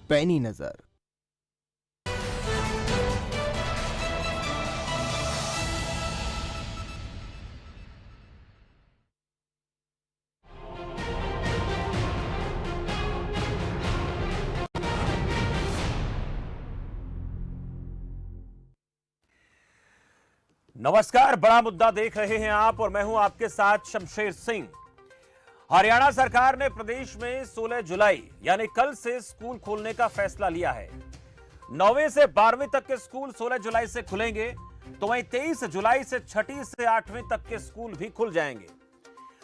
पैनी नजर। नमस्कार, बड़ा मुद्दा देख रहे हैं आप और मैं हूं आपके साथ शमशेर सिंह। हरियाणा सरकार ने प्रदेश में 16 जुलाई यानी कल से स्कूल खोलने का फैसला लिया है। 9वीं से 12वीं तक के स्कूल 16 जुलाई से खुलेंगे, तो वहीं 23 जुलाई से 6ठी से 8वीं तक के स्कूल भी खुल जाएंगे।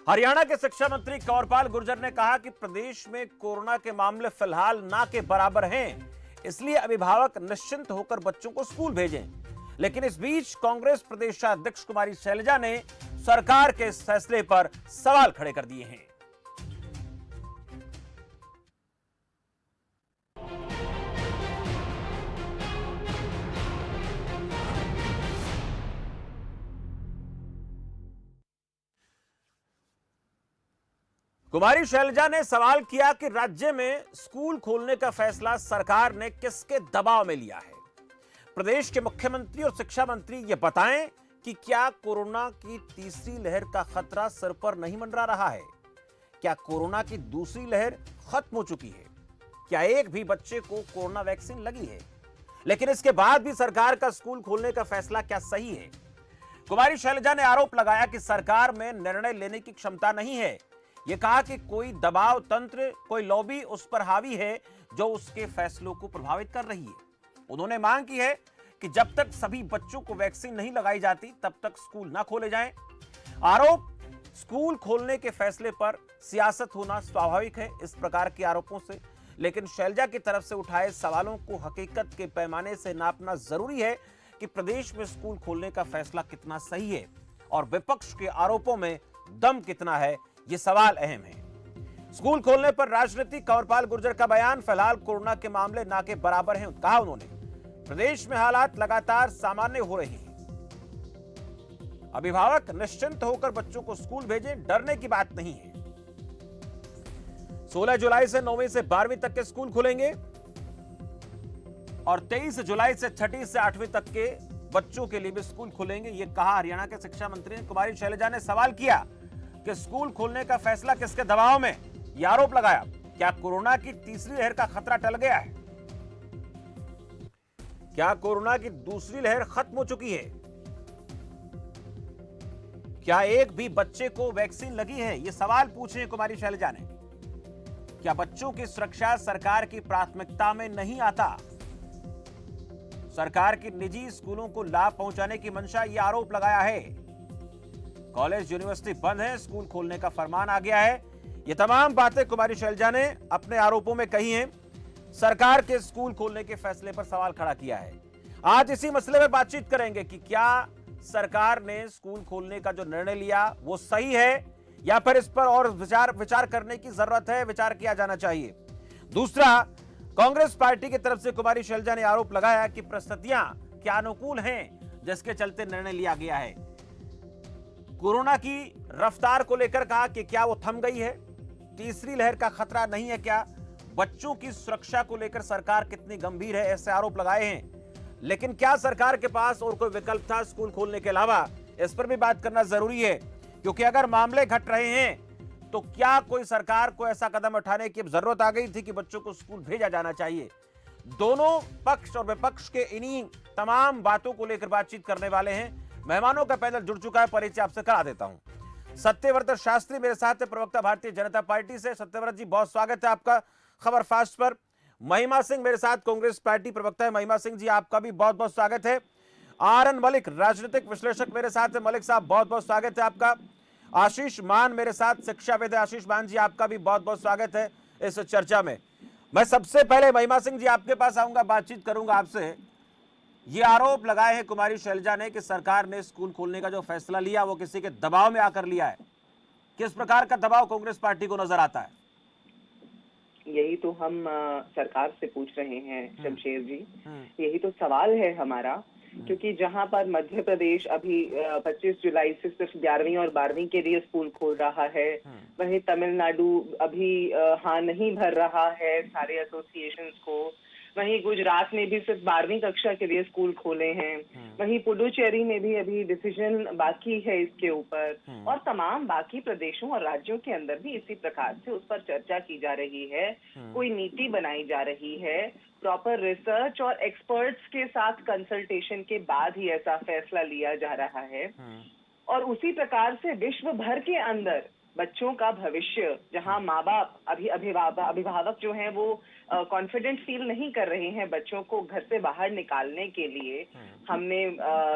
हरियाणा के शिक्षा मंत्री कंवरपाल गुर्जर ने कहा कि प्रदेश में कोरोना के मामले फिलहाल ना के बराबर हैं, इसलिए अभिभावक निश्चिंत होकर बच्चों को स्कूल भेजें। लेकिन इस बीच कांग्रेस प्रदेशाध्यक्ष कुमारी शैलजा ने सरकार के इस फैसले पर सवाल खड़े कर दिए हैं। कुमारी शैलजा ने सवाल किया कि राज्य में स्कूल खोलने का फैसला सरकार ने किसके दबाव में लिया है। प्रदेश के मुख्यमंत्री और शिक्षा मंत्री ये बताएं कि क्या कोरोना की तीसरी लहर का खतरा सिर पर नहीं मंडरा रहा है? क्या कोरोना की दूसरी लहर खत्म हो चुकी है? क्या एक भी बच्चे को कोरोना वैक्सीन लगी है? लेकिन इसके बाद भी सरकार का स्कूल खोलने का फैसला क्या सही है? कुमारी शैलजा ने आरोप लगाया कि सरकार में निर्णय लेने की क्षमता नहीं है। यह कहा कि कोई दबाव तंत्र, कोई लॉबी उस पर हावी है जो उसके फैसलों को प्रभावित कर रही है। उन्होंने मांग की है कि जब तक सभी बच्चों को वैक्सीन नहीं लगाई जाती तब तक स्कूल ना खोले जाएं। आरोप, स्कूल खोलने के फैसले पर सियासत होना स्वाभाविक है इस प्रकार के आरोपों से, लेकिन शैलजा की तरफ से उठाए सवालों को हकीकत के पैमाने से नापना जरूरी है कि प्रदेश में स्कूल खोलने का फैसला कितना सही है और विपक्ष के आरोपों में दम कितना है, ये सवाल अहम है। स्कूल खोलने पर राजनीति, कंवरपाल गुर्जर का बयान, फिलहाल कोरोना के मामले ना के बराबर हैं, कहा उन्होंने। प्रदेश में हालात लगातार सामान्य हो रहे हैं। अभिभावक निश्चिंत होकर बच्चों को स्कूल भेजें, डरने की बात नहीं है। 16 जुलाई से 9वीं से 12वीं तक के स्कूल खुलेंगे और 23 जुलाई से 6ठी से 8वीं तक के बच्चों के लिए भी स्कूल खुलेंगे, यह कहा हरियाणा के शिक्षा मंत्री ने। कुमारी शैलजा ने सवाल किया कि स्कूल खोलने का फैसला किसके दबाव में, यह आरोप लगाया। क्या कोरोना की तीसरी लहर का खतरा टल गया है? क्या कोरोना की दूसरी लहर खत्म हो चुकी है? क्या एक भी बच्चे को वैक्सीन लगी है? ये सवाल पूछे कुमारी शैलजा ने। क्या बच्चों की सुरक्षा सरकार की प्राथमिकता में नहीं आता? सरकार की निजी स्कूलों को लाभ पहुंचाने की मंशा, यह आरोप लगाया है। कॉलेज यूनिवर्सिटी बंद है, स्कूल खोलने का फरमान आ गया है। ये तमाम बातें कुमारी शैलजा ने अपने आरोपों में कही हैं। सरकार के स्कूल खोलने के फैसले पर सवाल खड़ा किया है। आज इसी मसले में बातचीत करेंगे कि क्या सरकार ने स्कूल खोलने का जो निर्णय लिया वो सही है या फिर इस पर और विचार करने की जरूरत है, विचार किया जाना चाहिए। दूसरा, कांग्रेस पार्टी की तरफ से कुमारी शैलजा ने आरोप लगाया कि परिस्थितियां क्या अनुकूल हैं जिसके चलते निर्णय लिया गया है। कोरोना की रफ्तार को लेकर कहा कि क्या वो थम गई है? तीसरी लहर का खतरा नहीं है क्या? बच्चों की सुरक्षा को लेकर सरकार कितनी गंभीर है, ऐसे आरोप लगाए हैं। लेकिन क्या सरकार के पास और कोई विकल्प था स्कूल खोलने के अलावा? इस पर भी बात करना जरूरी है, क्योंकि अगर मामले घट रहे हैं तो क्या कोई सरकार को ऐसा कदम उठाने की जरूरत आ गई थी कि बच्चों को स्कूल भेजा जाना चाहिए? दोनों पक्ष और विपक्ष के इन्हीं तमाम बातों को लेकर बातचीत करने वाले हैं। मेहमानों का पैनल जुड़ चुका है, परिचय आपसे करा देता हूं। सत्यव्रत शास्त्री मेरे साथ है, प्रवक्ता भारतीय जनता पार्टी से। सत्यव्रत जी, बहुत स्वागत है आपका खबर फास्ट पर। महिमा सिंह मेरे साथ, कांग्रेस पार्टी प्रवक्ता है। महिमा सिंह जी, आपका भी बहुत बहुत स्वागत है। RN मलिक, राजनीतिक विश्लेषक मेरे साथ है। मलिक साहब, बहुत बहुत स्वागत है आपका। आशीष मान मेरे साथ, शिक्षाविद है। आशीष मान जी, आपका भी बहुत बहुत स्वागत है इस चर्चा में। मैं सबसे पहले महिमा सिंह जी आपके पास आऊंगा, बातचीत करूंगा आपसे। ये आरोप लगाए हैं कुमारी शैलजा ने कि सरकार ने स्कूल खोलने का जो फैसला लिया वो किसी के दबाव में आकर लिया है। किस प्रकार का दबाव कांग्रेस पार्टी को नजर आता है? यही तो हम सरकार से पूछ रहे हैं शमशेर जी। यही तो सवाल है हमारा क्योंकि जहां पर मध्य प्रदेश अभी 25 जुलाई से सिर्फ 11वीं और 12वीं के लिए स्कूल खोल रहा है, वहीं तमिलनाडु अभी हाँ नहीं भर रहा है सारे एसोसिएशंस को, वहीं गुजरात ने भी सिर्फ 12वीं कक्षा के लिए स्कूल खोले हैं, वहीं पुडुचेरी में भी अभी डिसीजन बाकी है इसके ऊपर, और तमाम बाकी प्रदेशों और राज्यों के अंदर भी इसी प्रकार से उस पर चर्चा की जा रही है, कोई नीति बनाई जा रही है, प्रॉपर रिसर्च और एक्सपर्ट्स के साथ कंसल्टेशन के बाद ही ऐसा फैसला लिया जा रहा है। और उसी प्रकार से विश्व भर के अंदर बच्चों का भविष्य, जहां माँ बाप अभिभावक जो हैं वो कॉन्फिडेंट फील नहीं कर रहे हैं बच्चों को घर से बाहर निकालने के लिए। हमने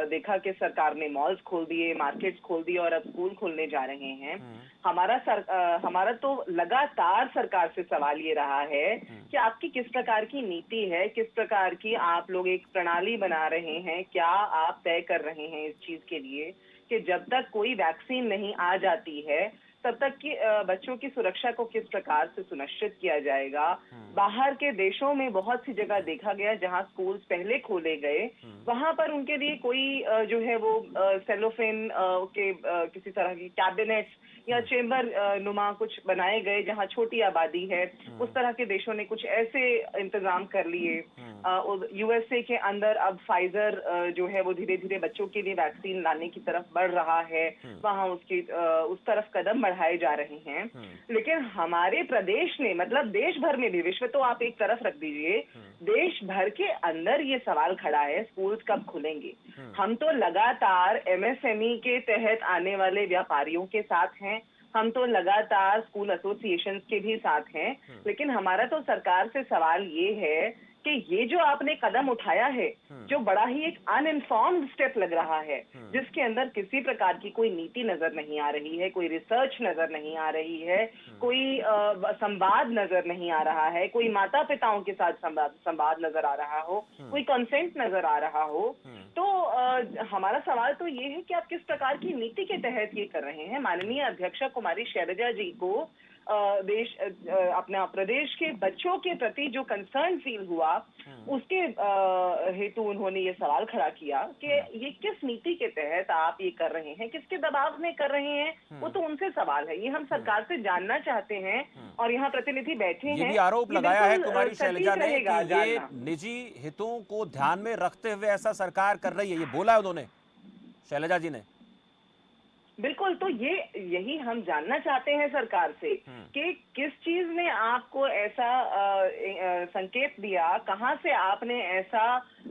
देखा कि सरकार ने मॉल्स खोल दिए, मार्केट्स खोल दिए और अब स्कूल खोलने जा रहे हैं। हमारा तो लगातार सरकार से सवाल ये रहा है कि आपकी किस प्रकार की नीति है, किस प्रकार की आप लोग एक प्रणाली बना रहे हैं, क्या आप तय कर रहे हैं इस चीज के लिए कि जब तक कोई वैक्सीन नहीं आ जाती है तब तक की बच्चों की सुरक्षा को किस प्रकार से सुनिश्चित किया जाएगा। बाहर के देशों में बहुत सी जगह देखा गया जहां स्कूल्स पहले खोले गए, वहां पर उनके लिए कोई जो है वो सेलोफेन के किसी तरह की कैबिनेट्स या चेंबर नुमा कुछ बनाए गए जहां छोटी आबादी है, उस तरह के देशों ने कुछ ऐसे इंतजाम कर लिए। यूएसए के अंदर अब फाइजर जो है वो धीरे धीरे बच्चों के लिए वैक्सीन लाने की तरफ बढ़ रहा है, वहां उस तरफ कदम बढ़ाए जा रहे हैं। लेकिन हमारे प्रदेश ने, मतलब देश भर में भी, विश्व तो आप एक तरफ रख दीजिए, देश भर के अंदर ये सवाल खड़ा है स्कूल्स कब खुलेंगे। हम तो लगातार एमएसएमई के तहत आने वाले व्यापारियों के साथ हैं, हम तो लगातार स्कूल एसोसिएशंस के भी साथ हैं, लेकिन हमारा तो सरकार से सवाल ये है कि ये जो आपने कदम उठाया है, जो बड़ा ही एक अनइन्फॉर्म्ड स्टेप लग रहा है, जिसके अंदर किसी प्रकार की कोई नीति नजर नहीं आ रही है, कोई रिसर्च नजर नहीं आ रही है, कोई संवाद नजर नहीं आ रहा है, कोई माता पिताओं के साथ संवाद नजर आ रहा हो, कोई कंसेंट नजर आ रहा हो, तो हमारा सवाल तो ये है कि आप किस प्रकार की नीति के तहत ये कर रहे हैं। माननीय अध्यक्षा कुमारी शैलजा जी को अपना प्रदेश के बच्चों के प्रति जो कंसर्न फील हुआ, उसके हेतु उन्होंने ये सवाल खड़ा किया कि ये किस नीति के तहत आप ये कर रहे हैं, किसके दबाव में कर रहे हैं, वो तो उनसे सवाल है, ये हम सरकार से जानना चाहते हैं। और यहाँ प्रतिनिधि बैठे हैं, ये भी आरोप लगाया है कुमारी शैलजा ने कि ये निजी हितों को ध्यान में रखते हुए ऐसा सरकार कर रही है, ये बोला है उन्होंने, शैलजा जी ने। बिल्कुल, तो यही हम जानना चाहते हैं सरकार से कि किस चीज ने आपको ऐसा संकेत दिया, कहां से आपने ऐसा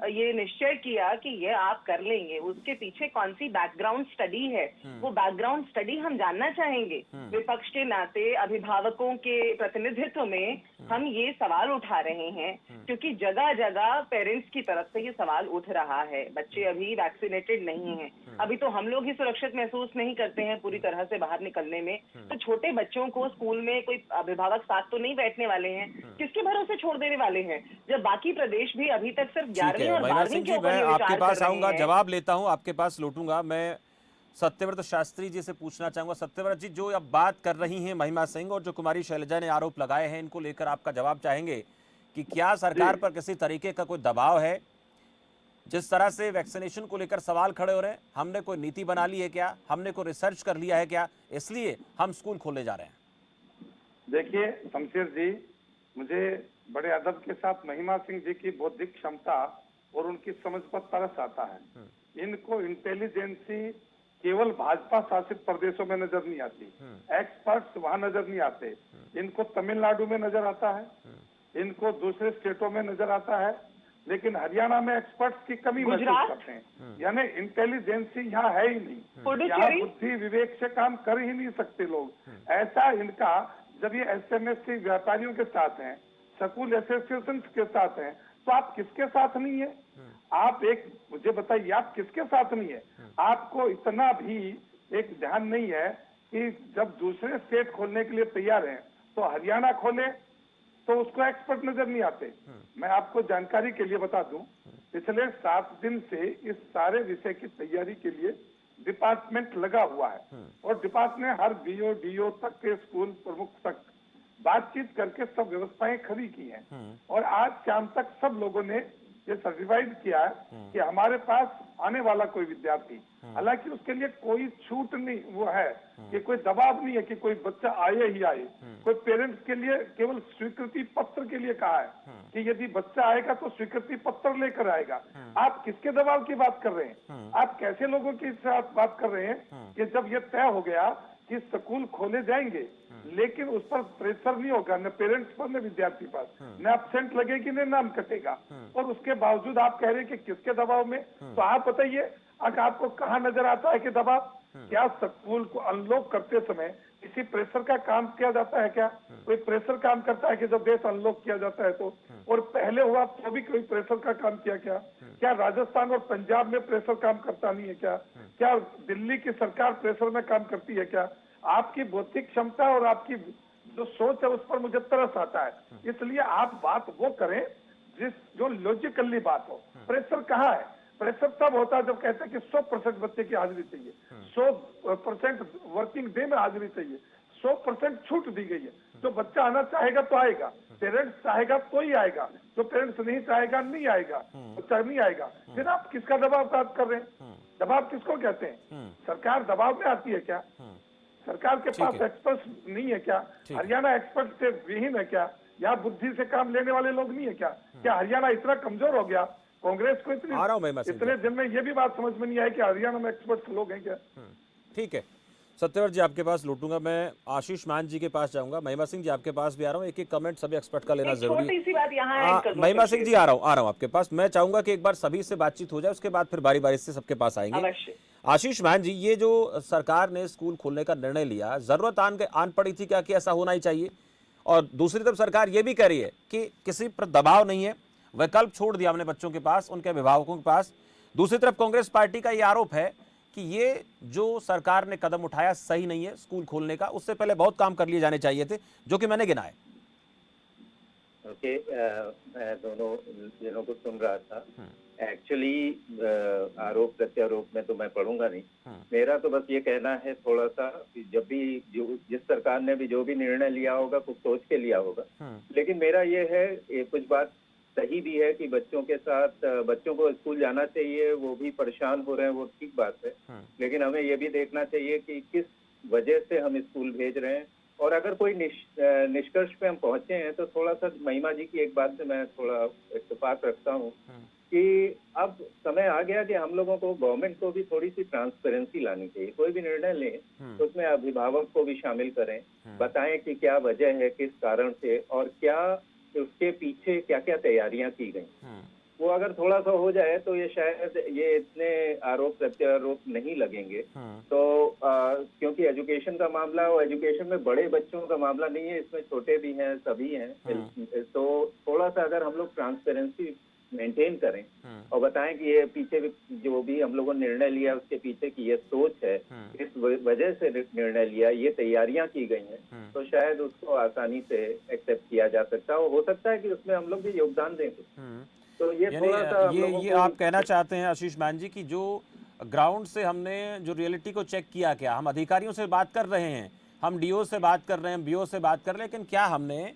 ये निश्चय किया कि ये आप कर लेंगे, उसके पीछे कौन सी बैकग्राउंड स्टडी है, वो बैकग्राउंड स्टडी हम जानना चाहेंगे। विपक्ष के नाते अभिभावकों के प्रतिनिधित्व में हम ये सवाल उठा रहे हैं, क्योंकि जगह जगह पेरेंट्स की तरफ से ये सवाल उठ रहा है, बच्चे अभी वैक्सीनेटेड नहीं हैं, अभी तो हम लोग ही सुरक्षित महसूस नहीं करते हैं पूरी तरह से बाहर निकलने में, तो छोटे बच्चों को स्कूल में कोई अभिभावक साथ तो नहीं बैठने वाले हैं, किसके भरोसे छोड़ देने वाले हैं, जब बाकी प्रदेश भी अभी तक सिर्फ 11वीं और 12वीं के ऊपर मैं आपके पास आऊंगा, जवाब लेता हूं, आपके पास लौटूंगा। मैं सत्यव्रत शास्त्री जी से पूछना चाहूंगा। सत्यव्रत जी, जो अब बात कर रही हैं महिमा सिंह और जो कुमारी शैलजा ने आरोप लगाए हैं, इनको लेकर आपका जवाब चाहेंगे कि क्या सरकार पर किसी तरीके का कोई दबाव है? जिस तरह से वैक्सीनेशन को लेकर सवाल खड़े हो रहे हैं, हमने कोई नीति बना ली है क्या, हमने कोई रिसर्च कर लिया है क्या, इसलिए हम स्कूल खोलने जा रहे हैं? देखिए शमशेर जी, मुझे बड़े अदब के साथ महिमा सिंह जी की बौद्धिक क्षमता और उनकी समझ पर तरस आता है। इनको इंटेलिजेंसी केवल भाजपा शासित प्रदेशों में नजर नहीं आती, एक्सपर्ट्स वहां नजर नहीं आते, इनको तमिलनाडु में नजर आता है, इनको दूसरे स्टेटों में नजर आता है, लेकिन हरियाणा में एक्सपर्ट्स की कमी महसूस करते हैं। यानी इंटेलिजेंसी यहाँ है ही नहीं, यहाँ बुद्धि विवेक से काम कर ही नहीं सकते लोग। ऐसा इनका, जब ये एसएमएससी व्यापारियों के साथ हैं, स्कूल एसोसिएशन के साथ हैं, तो आप किसके साथ नहीं है? आप एक मुझे बताइए, आप किसके साथ नहीं है? आपको इतना भी एक ध्यान नहीं है कि जब दूसरे स्टेट खोलने के लिए तैयार हैं, तो हरियाणा खोले तो उसको एक्सपर्ट नजर नहीं आते। मैं आपको जानकारी के लिए बता दूं, पिछले 7 दिन से इस सारे विषय की तैयारी के लिए डिपार्टमेंट लगा हुआ है, और डिपार्टमेंट ने हर बीओ डीओ तक के स्कूल प्रमुख तक बातचीत करके सब व्यवस्थाएं खड़ी की हैं, और आज शाम तक सब लोगों ने ये सर्टिफाइड किया है कि हमारे पास आने वाला कोई विद्यार्थी, हालांकि उसके लिए कोई छूट नहीं वो है कि कोई दबाव नहीं है कि कोई बच्चा आए ही आए, कोई पेरेंट्स के लिए केवल स्वीकृति पत्र के लिए कहा है कि यदि बच्चा आएगा तो स्वीकृति पत्र लेकर आएगा। आप किसके दबाव की बात कर रहे हैं? आप कैसे लोगों की साथ बात कर रहे हैं कि जब ये तय हो गया कि स्कूल खोले जाएंगे लेकिन उस पर प्रेशर नहीं होगा, न पेरेंट्स पर न विद्यार्थी पर, न एब्सेंट लगेगी न नाम कटेगा, और उसके बावजूद आप कह रहे हैं कि किसके दबाव में? तो आप बताइए, अगर आपको कहाँ नजर आता है कि दबाव? क्या स्कूल को अनलॉक करते समय किसी प्रेशर का काम किया जाता है? क्या कोई प्रेशर काम करता है कि जब देश अनलॉक किया जाता है तो? और पहले हुआ तो भी कोई प्रेशर का काम किया क्या? क्या राजस्थान और पंजाब में प्रेशर काम करता नहीं है क्या? क्या दिल्ली की सरकार प्रेशर में काम करती है क्या? आपकी बौद्धिक क्षमता और आपकी जो सोच है उस पर मुझे तरस आता है। इसलिए आप बात वो करें जो लॉजिकली बात हो। प्रेशर कहाँ है? प्रेशर तब होता है जब कहते हैं कि 100% बच्चे की हाजिरी चाहिए, 100% वर्किंग डे में हाजिरी चाहिए, 100% छूट दी गई है। जो बच्चा आना चाहेगा तो आएगा, पेरेंट्स चाहेगा तो ही आएगा, जो पेरेंट्स नहीं चाहेगा नहीं आएगा, बच्चा नहीं आएगा। फिर आप किसका दबाव प्राप्त कर रहे हैं? दबाव किसको कहते हैं? सरकार दबाव में आती है क्या? सरकार के पास एक्सपर्ट नहीं है क्या? हरियाणा एक्सपर्ट से विहीन है क्या? या बुद्धि से काम लेने वाले लोग नहीं है क्या? क्या हरियाणा इतना कमजोर हो गया? कांग्रेस को इतने दिन में ये भी बात समझ में नहीं आई कि हरियाणा में एक्सपर्ट लोग हैं क्या? ठीक है, सत्यव्रत जी आपके पास लौटूंगा, मैं आशीष मान जी के पास जाऊंगा, महिमा सिंह जी आपके पास भी आ रहा हूँ। एक एक कमेंट सभी एक्सपर्ट का लेना जरूरी है। छोटी सी बात यहाँ ऐड कर दूं महिमा सिंह जी आ रहा हूँ आपके पास। मैं चाहूंगा कि एक बार सभी से बातचीत हो जाए, उसके बाद फिर बारी बारी से सबके पास आएंगे। अवश्य। आशीष मान जी, ये जो सरकार ने स्कूल खोलने का निर्णय लिया, जरूरत आन पड़ी थी क्या कि ऐसा होना ही चाहिए? और दूसरी तरफ सरकार ये भी कह रही है कि किसी पर दबाव नहीं है, विकल्प छोड़ दिया हमने बच्चों के पास, उनके अभिभावकों के पास। दूसरी तरफ कांग्रेस पार्टी का ये आरोप है कि ये जो सरकार ने कदम उठाया सही नहीं है स्कूल खोलने का, उससे पहले बहुत काम कर लिए जाने चाहिए थे, जो कि मैंने गिनाए। ओके, मैं दोनों जिनों को सुन रहा था। एक्चुअली आरोप प्रत्यारोप में तो मैं पढ़ूंगा नहीं। मेरा तो बस ये कहना है थोड़ा सा कि जब भी जिस सरकार ने भी जो भी निर्णय लिया होगा कुछ सोच के लिया होगा, लेकिन मेरा ये है कुछ बात सही भी है कि बच्चों के साथ बच्चों को स्कूल जाना चाहिए, वो भी परेशान हो रहे हैं, वो ठीक बात है। लेकिन हमें ये भी देखना चाहिए कि किस वजह से हम स्कूल भेज रहे हैं, और अगर कोई निष्कर्ष पे हम पहुंचे हैं तो थोड़ा सा महिमा जी की एक बात से मैं थोड़ा इत्तेफाक रखता हूँ कि अब समय आ गया कि हम लोगों को, गवर्नमेंट को भी थोड़ी सी ट्रांसपेरेंसी लानी चाहिए। कोई भी निर्णय लें तो उसमें अभिभावक को भी शामिल करें, बताएं कि क्या वजह है, किस कारण से, और क्या उसके पीछे क्या क्या तैयारियां की गई। वो अगर थोड़ा सा हो जाए तो ये शायद ये इतने आरोप प्रत्यारोप नहीं लगेंगे। तो क्योंकि एजुकेशन का मामला, और एजुकेशन में बड़े बच्चों का मामला नहीं है, इसमें छोटे भी हैं, सभी हैं। तो थोड़ा सा अगर हम लोग ट्रांसपेरेंसी मेंटेन करें और बताएं कि ये पीछे जो भी हम लोगों ने निर्णय लिया उसके पीछे की ये सोच है, इस वजह से निर्णय लिया, ये तैयारियां की गई हैं, तो शायद उसको आसानी से एक्सेप्ट किया जा सकता है। हो सकता है कि उसमें हम लोग भी योगदान दें। तो ये थोड़ा सा ये आप कहना चाहते हैं आशीष मान जी की जो ग्राउंड से हमने जो रियलिटी को चेक किया, क्या हम अधिकारियों से बात कर रहे हैं, हम डीओ से बात कर रहे हैं, बीओ से बात कर रहे हैं, लेकिन क्या हमने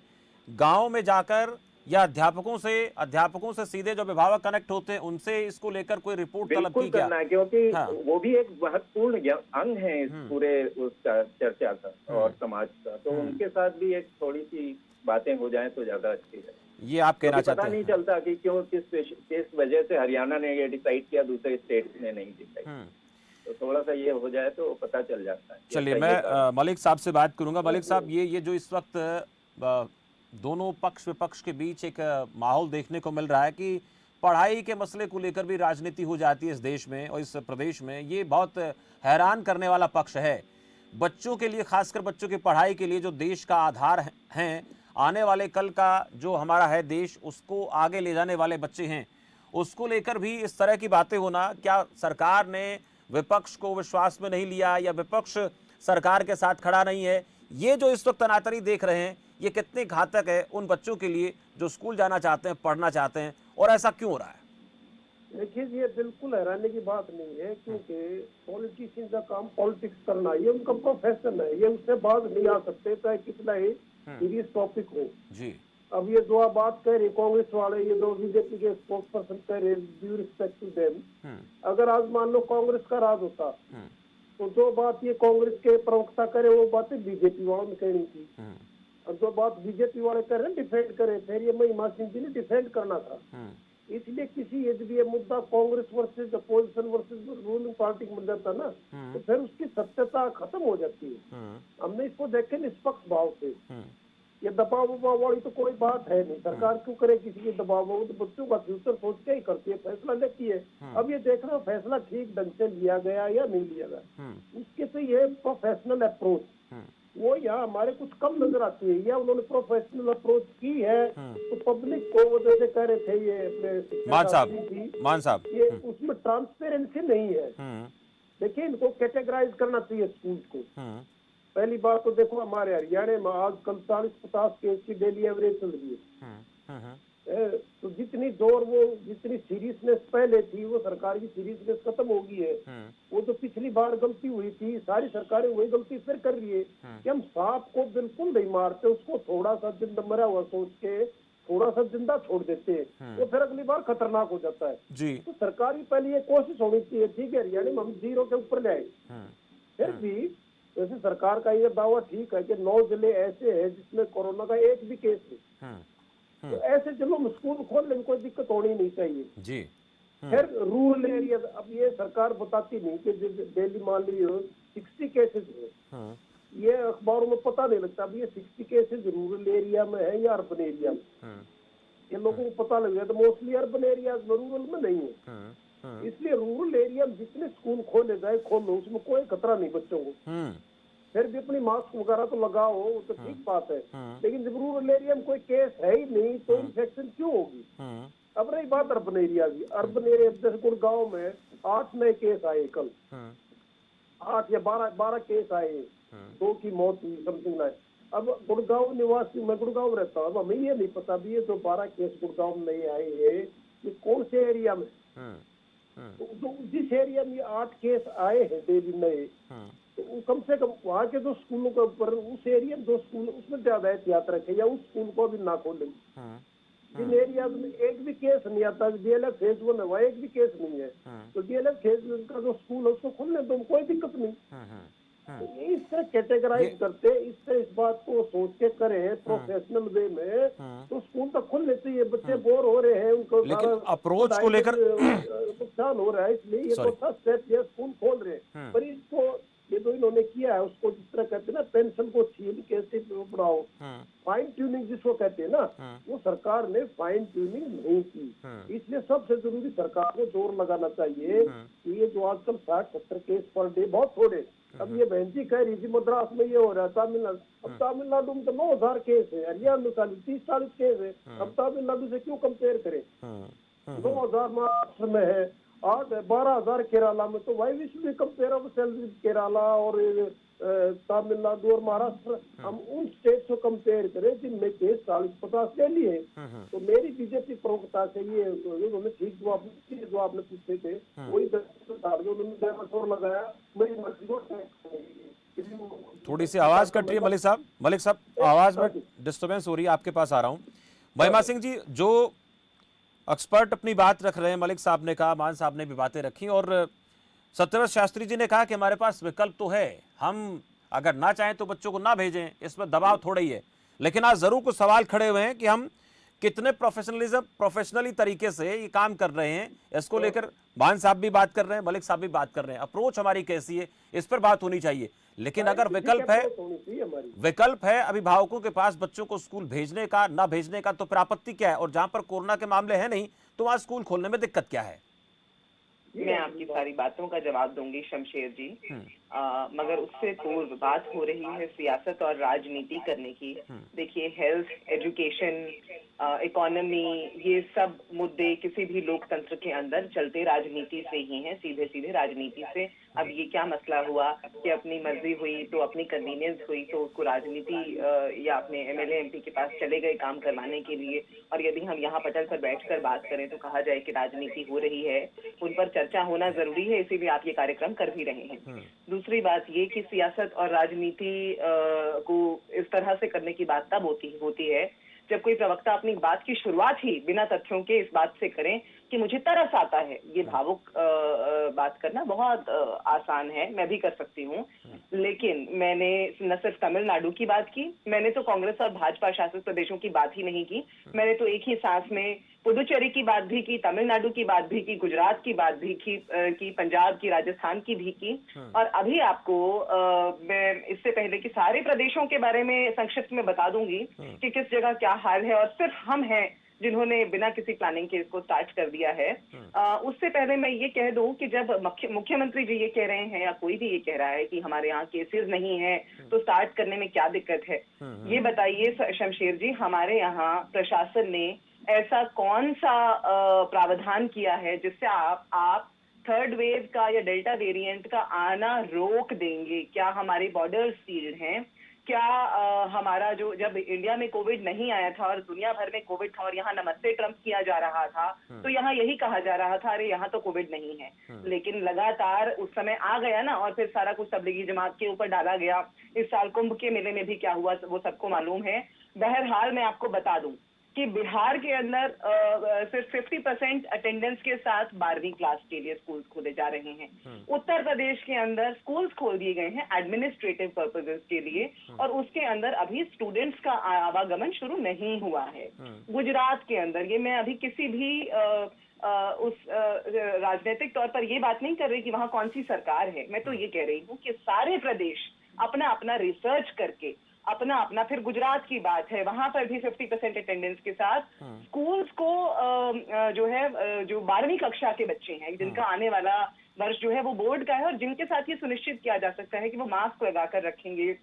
गांव में जाकर या अध्यापकों से सीधे जो अभिभावक कनेक्ट होते हैं उनसे इसको लेकर कोई रिपोर्ट तलब की क्या? क्योंकि वो भी एक महत्वपूर्ण अंग है इस पूरे उसका चर्चा का और समाज का, तो उनके साथ भी एक थोड़ी सी बातें हो जाएं तो ज्यादा अच्छी है। ये आप कहना चाहते हैं? पता नहीं चलता कि क्यों किस वजह से हरियाणा ने ये डिसाइड किया, दूसरे स्टेट ने नहीं डिसाइड, तो थोड़ा सा ये हो जाए तो पता चल जाता है। चलिए, मैं मलिक साहब से बात करूंगा। मलिक साहब, ये जो इस वक्त दोनों पक्ष विपक्ष के बीच एक माहौल देखने को मिल रहा है कि पढ़ाई के मसले को लेकर भी राजनीति हो जाती है इस देश में और इस प्रदेश में, ये बहुत हैरान करने वाला पक्ष है। बच्चों के लिए, खासकर बच्चों की पढ़ाई के लिए जो देश का आधार हैं, आने वाले कल का जो हमारा है देश, उसको आगे ले जाने वाले बच्चे हैं, उसको लेकर भी इस तरह की बातें होना, क्या सरकार ने विपक्ष को विश्वास में नहीं लिया या विपक्ष सरकार के साथ खड़ा नहीं है? ये जो इस वक्त तनातनी देख रहे हैं, ये कितने घातक है उन बच्चों के लिए जो स्कूल जाना चाहते हैं, पढ़ना चाहते हैं, और ऐसा क्यों हो रहा है? देखिए, ये बिल्कुल हैरानी की बात नहीं है, क्योंकि पॉलिटिशियन का काम पॉलिटिक्स करना, ये उनका प्रोफेशन है, ये उससे बात नहीं आ सकते चाहे कितना ही सीरियस टॉपिक हो जी। अब ये जो आप बात कह रहे कांग्रेस वाले, ये जो बीजेपी के स्पोक्स पर्सन कह रहे, ड्यू रिस्पेक्ट टू देम, अगर आज मान लो कांग्रेस का राज होता तो जो बात ये कांग्रेस के प्रवक्ता करे वो बातें बीजेपी वालों ने कहनी थी, और जो बात बीजेपी वाले कर रहे हैं डिफेंड करे, फिर ये महिमा सिंह जी ने डिफेंड करना था। इसलिए किसी यदि ये मुद्दा Congress versus opposition versus ruling party में जाता ना तो फिर उसकी सत्यता खत्म हो जाती है। हमने इसको देखे निष्पक्ष भाव से, ये दबाव उबाव वाली तो कोई बात है नहीं। सरकार क्यों करे किसी के दबाव, वो तो बच्चों का फ्यूचर सोच के ही करती है, फैसला लेती है। अब ये देखना फैसला ठीक ढंग से लिया गया या नहीं लिया गया, उसके से ये प्रोफेशनल अप्रोच वो यहाँ हमारे कुछ कम नजर आती है। या उन्होंने प्रोफेशनल अप्रोच की है तो पब्लिक को वो जैसे कह रहे थे ये अपने मान साहब ये उसमें ट्रांसपेरेंसी नहीं है। देखिए इनको कैटेगराइज करना चाहिए स्कूल को। पहली बात तो देखो हमारे हरियाणा में आजकल 40-50 केस की डेली एवरेज चल रही है। तो जितनी जोर वो जितनी सीरियसनेस पहले थी वो सरकार की सीरियसनेस खत्म हो गई है। वो तो पिछली बार गलती हुई थी, सारी सरकारें वही गलती फिर कर रही है कि हम सांप को बिल्कुल नहीं मारते, उसको थोड़ा सा जिंदा मरा हुआ सोच के थोड़ा सा जिंदा छोड़ देते हैं, वो फिर अगली बार खतरनाक हो जाता है जी। तो सरकार की पहले ये कोशिश होनी चाहिए, ठीक है हरियाणा में हम 0 के ऊपर ले आए, फिर भी वैसे सरकार का ये दावा ठीक है कि 9 जिले ऐसे हैं जिसमें कोरोना का एक भी केस नहीं, तो ऐसे जिलों में स्कूल खोल लेने कोई दिक्कत होनी नहीं चाहिए जी। फिर रूरल एरिया, अब ये सरकार बताती नहीं कि दिल्ली मान लीजिए 60 केसेस है, ये अखबारों में पता नहीं लगता। अब ये 60 केसेस रूरल एरिया में है या अर्बन एरिया में, ये लोगों को पता लग गया तो मोस्टली अर्बन एरिया में, रूरल में नहीं है। इसलिए रूरल एरिया में जितने स्कूल खोले जाए खोल लो, उसमें कोई खतरा नहीं बच्चों को। फिर भी अपनी मास्क वगैरह तो लगाओ, वो तो ठीक बात है, लेकिन जब रूरल एरिया में कोई केस है ही नहीं तो इन्फेक्शन क्यों होगी। अब रही बात अर्बन एरिया की, अर्बन एरिया जैसे गुड़गांव में 8 नए केस आए कल, 8 या 12 केस आए, 2 की मौत हुई समथिंग लाइक। अब गुड़गांव निवासी, मैं गुड़गांव रहता हूँ, अब हमें ये नहीं पता भी ये जो 12 केस गुड़गांव में नए आए हैं ये कौन से एरिया में, तो जिस एरिया में 8 केस आए हैं डेली नए, तो कम से कम वहाँ के जो स्कूलों के ऊपर उस एरिया में 2 स्कूल उसमें ज्यादा एहतियात रखे या उस स्कूल को भी ना खोलें। जिन एरिया में एक भी केस नहीं आता, DLF फेज 1 है, वहाँ एक भी केस नहीं है, तो DLF फेज 1 का जो स्कूल है उसको खोलने दो, कोई दिक्कत नहीं। तो इस तरह कैटेगराइज करते, इस तरह इस बात को सोच के करें प्रोफेशनल वे में, तो स्कूल तक खुलने चाहिए। बच्चे बोर हो रहे हैं, उनको लेकिन अप्रोच को लेकर नुकसान हो रहा है, इसलिए ये तो फर्स्ट स्टेप ये स्कूल खोल रहे हैं। पर इसको ये जो इन्होंने किया है उसको जिस तरह कहते हैं ना पेंशन को छीन कैसे बढ़ाओ, फाइन ट्यूनिंग जिसको कहते हैं ना, वो सरकार ने फाइन ट्यूनिंग नहीं की। इसलिए सबसे जरूरी सरकार को जोर लगाना चाहिए कि ये जो आजकल 60-70 केस पर डे बहुत थोड़े, अब ये बहन जी कह रही थी मद्रास में ये हो रहा है, तमिलनाडु, अब तमिलनाडु में तो 9000 केस है, हरियाणा में 30-40 केस है, अब तमिलनाडु से क्यों कंपेयर करें। 9000 महाराष्ट्र में है, 12,000 केरला में, तो वाई विश भी कंपेरेबल केरला और तमिलनाडु और महाराष्ट्र, हम उन स्टेट से कंपेयर करें जिनमें केस 40-50 ले लिए। तो मेरी बीजेपी प्रवक्ता से ये उन्होंने ठीक जो आपने पूछे थे वही उन्होंने लगाया। मेरी मर्जी को थोड़ी सी आवाज कट रही है मलिक साहब आवाज में डिस्टर्बेंस हो रही है, आपके पास आ रहा हूं। महिमा सिंह जी, जो एक्सपर्ट अपनी बात रख रहे हैं, मलिक साहब ने कहा, मान साहब ने भी बातें रखी, और सत्यव्रत शास्त्री जी ने कहा कि हमारे पास विकल्प तो है, हम अगर ना चाहें तो बच्चों को ना भेजें, इसमें दबाव थोड़ा ही है। लेकिन आज जरूर कुछ सवाल खड़े हुए हैं कि हम कितने प्रोफेशनली तरीके से ये काम कर रहे हैं, इसको लेकर मान साहब भी बात कर रहे हैं, मलिक साहब भी बात कर रहे हैं, अप्रोच हमारी कैसी है, इस पर बात होनी चाहिए। लेकिन अगर विकल्प है अभिभावकों के पास बच्चों को स्कूल भेजने का, ना भेजने का, तो फिर आपत्ति क्या है? और जहां पर कोरोना के मामले हैं नहीं, तो वहां स्कूल खोलने में दिक्कत क्या है? मैं आपकी सारी बातों का जवाब दूंगी शमशेर जी, मगर उससे पूर्व बात हो रही है सियासत और राजनीति करने की। देखिए, हेल्थ, एजुकेशन, इकोनॉमी, ये सब मुद्दे किसी भी लोकतंत्र के अंदर चलते राजनीति से ही हैं, सीधे सीधे राजनीति से। अब ये क्या मसला हुआ कि अपनी मर्जी हुई तो अपनी कन्वीनियंस हुई तो उसको राजनीति या अपने MLA MP के पास चले गए काम करवाने के लिए, और यदि हम यहाँ पटल पर बैठकर बात करें तो कहा जाए कि राजनीति हो रही है, उन पर चर्चा होना जरूरी है, इसीलिए आप ये कार्यक्रम कर भी रहे हैं। दूसरी बात ये कि सियासत और राजनीति को इस तरह से करने की बात तब होती है जब कोई प्रवक्ता अपनी बात की शुरुआत ही बिना तथ्यों के इस बात से करें कि मुझे तरस आता है, ये भावुक बात करना बहुत आसान है, मैं भी कर सकती हूँ। लेकिन मैंने न सिर्फ तमिलनाडु की बात की, मैंने तो कांग्रेस और भाजपा शासित प्रदेशों की बात ही नहीं की, मैंने तो एक ही सांस में पुदुचेरी की बात भी की, तमिलनाडु की बात भी की, गुजरात की बात भी की, पंजाब की, राजस्थान की भी की। और अभी आपको मैं इससे पहले कि सारे प्रदेशों के बारे में संक्षिप्त में बता दूंगी कि किस जगह क्या हाल है, और सिर्फ हम हैं जिन्होंने बिना किसी प्लानिंग के इसको स्टार्ट कर दिया है। उससे पहले मैं ये कह दूं कि जब मुख्यमंत्री जी ये कह रहे हैं या कोई भी ये कह रहा है कि हमारे यहाँ केसेस नहीं है तो स्टार्ट करने में क्या दिक्कत है, ये बताइए शमशेर जी, हमारे यहाँ प्रशासन ने ऐसा कौन सा प्रावधान किया है जिससे आप थर्ड वेव का या डेल्टा वेरिएंट का आना रोक देंगे? क्या हमारे बॉर्डर्स सील्ड हैं? क्या हमारा जो जब इंडिया में कोविड नहीं आया था और दुनिया भर में कोविड था और यहाँ नमस्ते ट्रम्प किया जा रहा था, तो यहाँ यही कहा जा रहा था अरे यहाँ तो कोविड नहीं है। लेकिन लगातार उस समय आ गया ना, और फिर सारा कुछ तबलीगी जमात के ऊपर डाला गया। इस साल कुंभ के मेले में भी क्या हुआ वो सबको मालूम है। बहरहाल मैं आपको बता दूं कि बिहार के अंदर सिर्फ 50% अटेंडेंस के साथ 12वीं क्लास के लिए स्कूल्स खोले जा रहे हैं। उत्तर प्रदेश के अंदर स्कूल्स खोल दिए गए हैं एडमिनिस्ट्रेटिव पर्पसेस के लिए, और उसके अंदर अभी स्टूडेंट्स का आवागमन शुरू नहीं हुआ है। गुजरात के अंदर, ये मैं अभी किसी भी उस राजनीतिक तौर पर ये बात नहीं कर रही कि वहां कौन सी सरकार है, मैं तो ये कह रही हूँ कि सारे प्रदेश अपना अपना रिसर्च करके अपना अपना, फिर गुजरात की बात है, वहां पर भी 50% अटेंडेंस के साथ स्कूल्स को जो है जो 12वीं कक्षा के बच्चे हैं जिनका आने वाला वर्ष जो है वो बोर्ड का है, और जिनके साथ ये सुनिश्चित किया जा सकता है कि वो मास्क लगाकर रखेंगे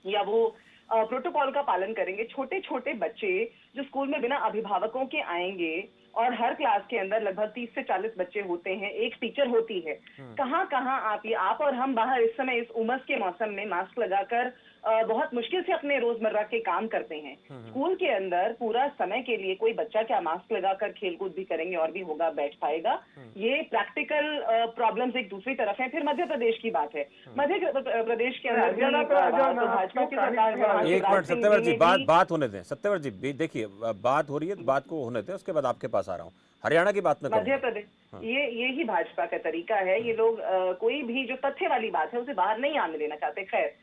या वो प्रोटोकॉल का पालन करेंगे। छोटे छोटे बच्चे जो स्कूल में बिना अभिभावकों के आएंगे, और हर क्लास के अंदर लगभग 30 से 40 बच्चे होते हैं, एक टीचर होती है। कहाँ कहाँ आप और हम बाहर इस समय इस उमस के मौसम में मास्क लगाकर बहुत मुश्किल से अपने रोजमर्रा के काम करते हैं। स्कूल के अंदर पूरा समय के लिए कोई बच्चा क्या मास्क लगाकर खेलकूद भी करेंगे और भी होगा, बैठ पाएगा? ये प्रैक्टिकल प्रॉब्लम्स एक दूसरी तरफ है। फिर मध्य प्रदेश की बात है, मध्य प्रदेश के अंदर तो भाजपा की सरकार। एक मिनट सत्यव्रत जी, बात होने दें। सत्यव्रत जी देखिए, बात हो रही है तो बात को होने दें, उसके बाद आपके पास आ रहा हूँ। हरियाणा की बात में मध्य प्रदेश, ये ही भाजपा का तरीका है। ये लोग कोई भी जो तथ्य वाली बात है उसे बाहर नहीं आने देना चाहते। खैर,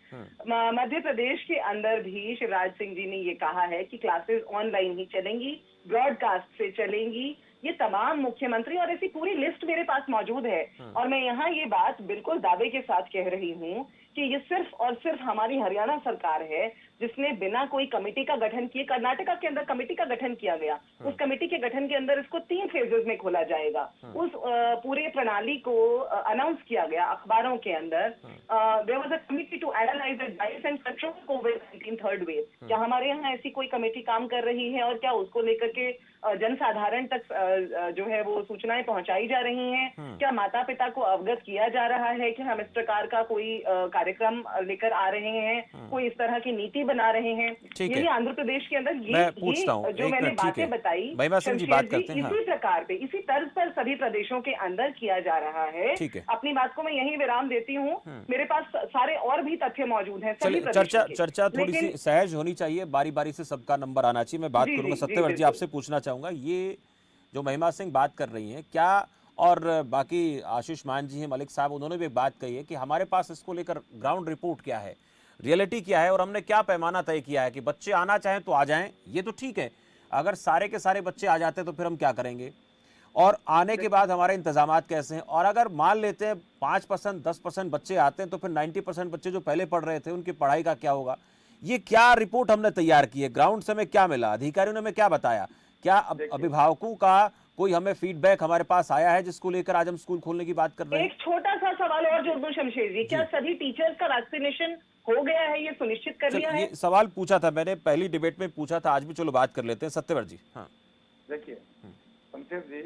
मध्य प्रदेश के अंदर भी शिवराज सिंह जी ने ये कहा है कि क्लासेस ऑनलाइन ही चलेंगी, ब्रॉडकास्ट से चलेंगी। ये तमाम मुख्यमंत्री, और ऐसी पूरी लिस्ट मेरे पास मौजूद है, और मैं यहाँ ये बात बिल्कुल दावे के साथ कह रही हूँ कि ये सिर्फ और सिर्फ हमारी हरियाणा सरकार है जिसने बिना कोई कमेटी का गठन किए, कर्नाटका के अंदर कमेटी का गठन किया गया, उस कमेटी के गठन के अंदर इसको 3 फेजेस में खोला जाएगा। उस पूरे प्रणाली को अनाउंस किया गया अखबारों के अंदर। There was a committee to analyse the dice and control कोविड-19 थर्ड वेव। क्या हमारे यहाँ ऐसी कोई कमेटी काम कर रही है, और क्या उसको लेकर के जनसाधारण तक जो है वो सूचनाएं पहुंचाई जा रही हैं? क्या माता पिता को अवगत किया जा रहा है कि हम इस प्रकार का कोई कार्यक्रम लेकर आ रहे हैं, कोई इस तरह की नीति बना रहे हैं? यही आंध्र प्रदेश के अंदर ये जो मैंने बातें बताई, महिमा सिंह जी बात करते हैं। इसी प्रकार पे, इसी तर्ज पर सभी प्रदेशों के अंदर किया जा रहा है। अपनी बात को मैं यही विराम देती हूँ। मेरे पास सारे और भी तथ्य मौजूद हैं। चर्चा थोड़ी सी सहज होनी चाहिए, बारी बारी से सबका नंबर आना चाहिए। मैं बात करूंगा सत्यव्रत जी, आपसे पूछना चाहूंगा, ये जो महिमा सिंह बात कर रही हैं क्या, और बाकी आशीष मान जी हैं, मलिक साहब, उन्होंने भी बात कही है कि हमारे पास इसको लेकर ग्राउंड रिपोर्ट क्या है, रियलिटी क्या है, और हमने क्या पैमाना तय किया है कि बच्चे आना चाहें तो आ जाएं। ये तो ठीक है, अगर सारे के सारे बच्चे आ जाते हैं तो फिर हम क्या करेंगे, और आने के बाद हमारे इंतजामात कैसे हैं, और अगर मान लेते हैं 5%, 10% बच्चे आते हैं तो फिर 90% बच्चे जो पहले पढ़ रहे थे उनकी पढ़ाई का क्या होगा? ये क्या रिपोर्ट हमने तैयार की है, ग्राउंड से हमें क्या मिला, अधिकारियों ने हमें क्या बताया, क्या अभिभावकों का कोई हमें फीडबैक हमारे पास आया है जिसको लेकर आज हम स्कूल खोलने की बात कर रहे हैं? एक छोटा सा सवाल और जोड़ दूं शमशेर जी, क्या सभी टीचर्स का वैक्सीनेशन हो गया है, ये सुनिश्चित कर लिया है? ये सवाल पूछा था मैंने, पहली डिबेट में पूछा था, आज भी चलो बात कर लेते हैं। सत्यव्रत जी। हाँ देखिए शमशेर जी,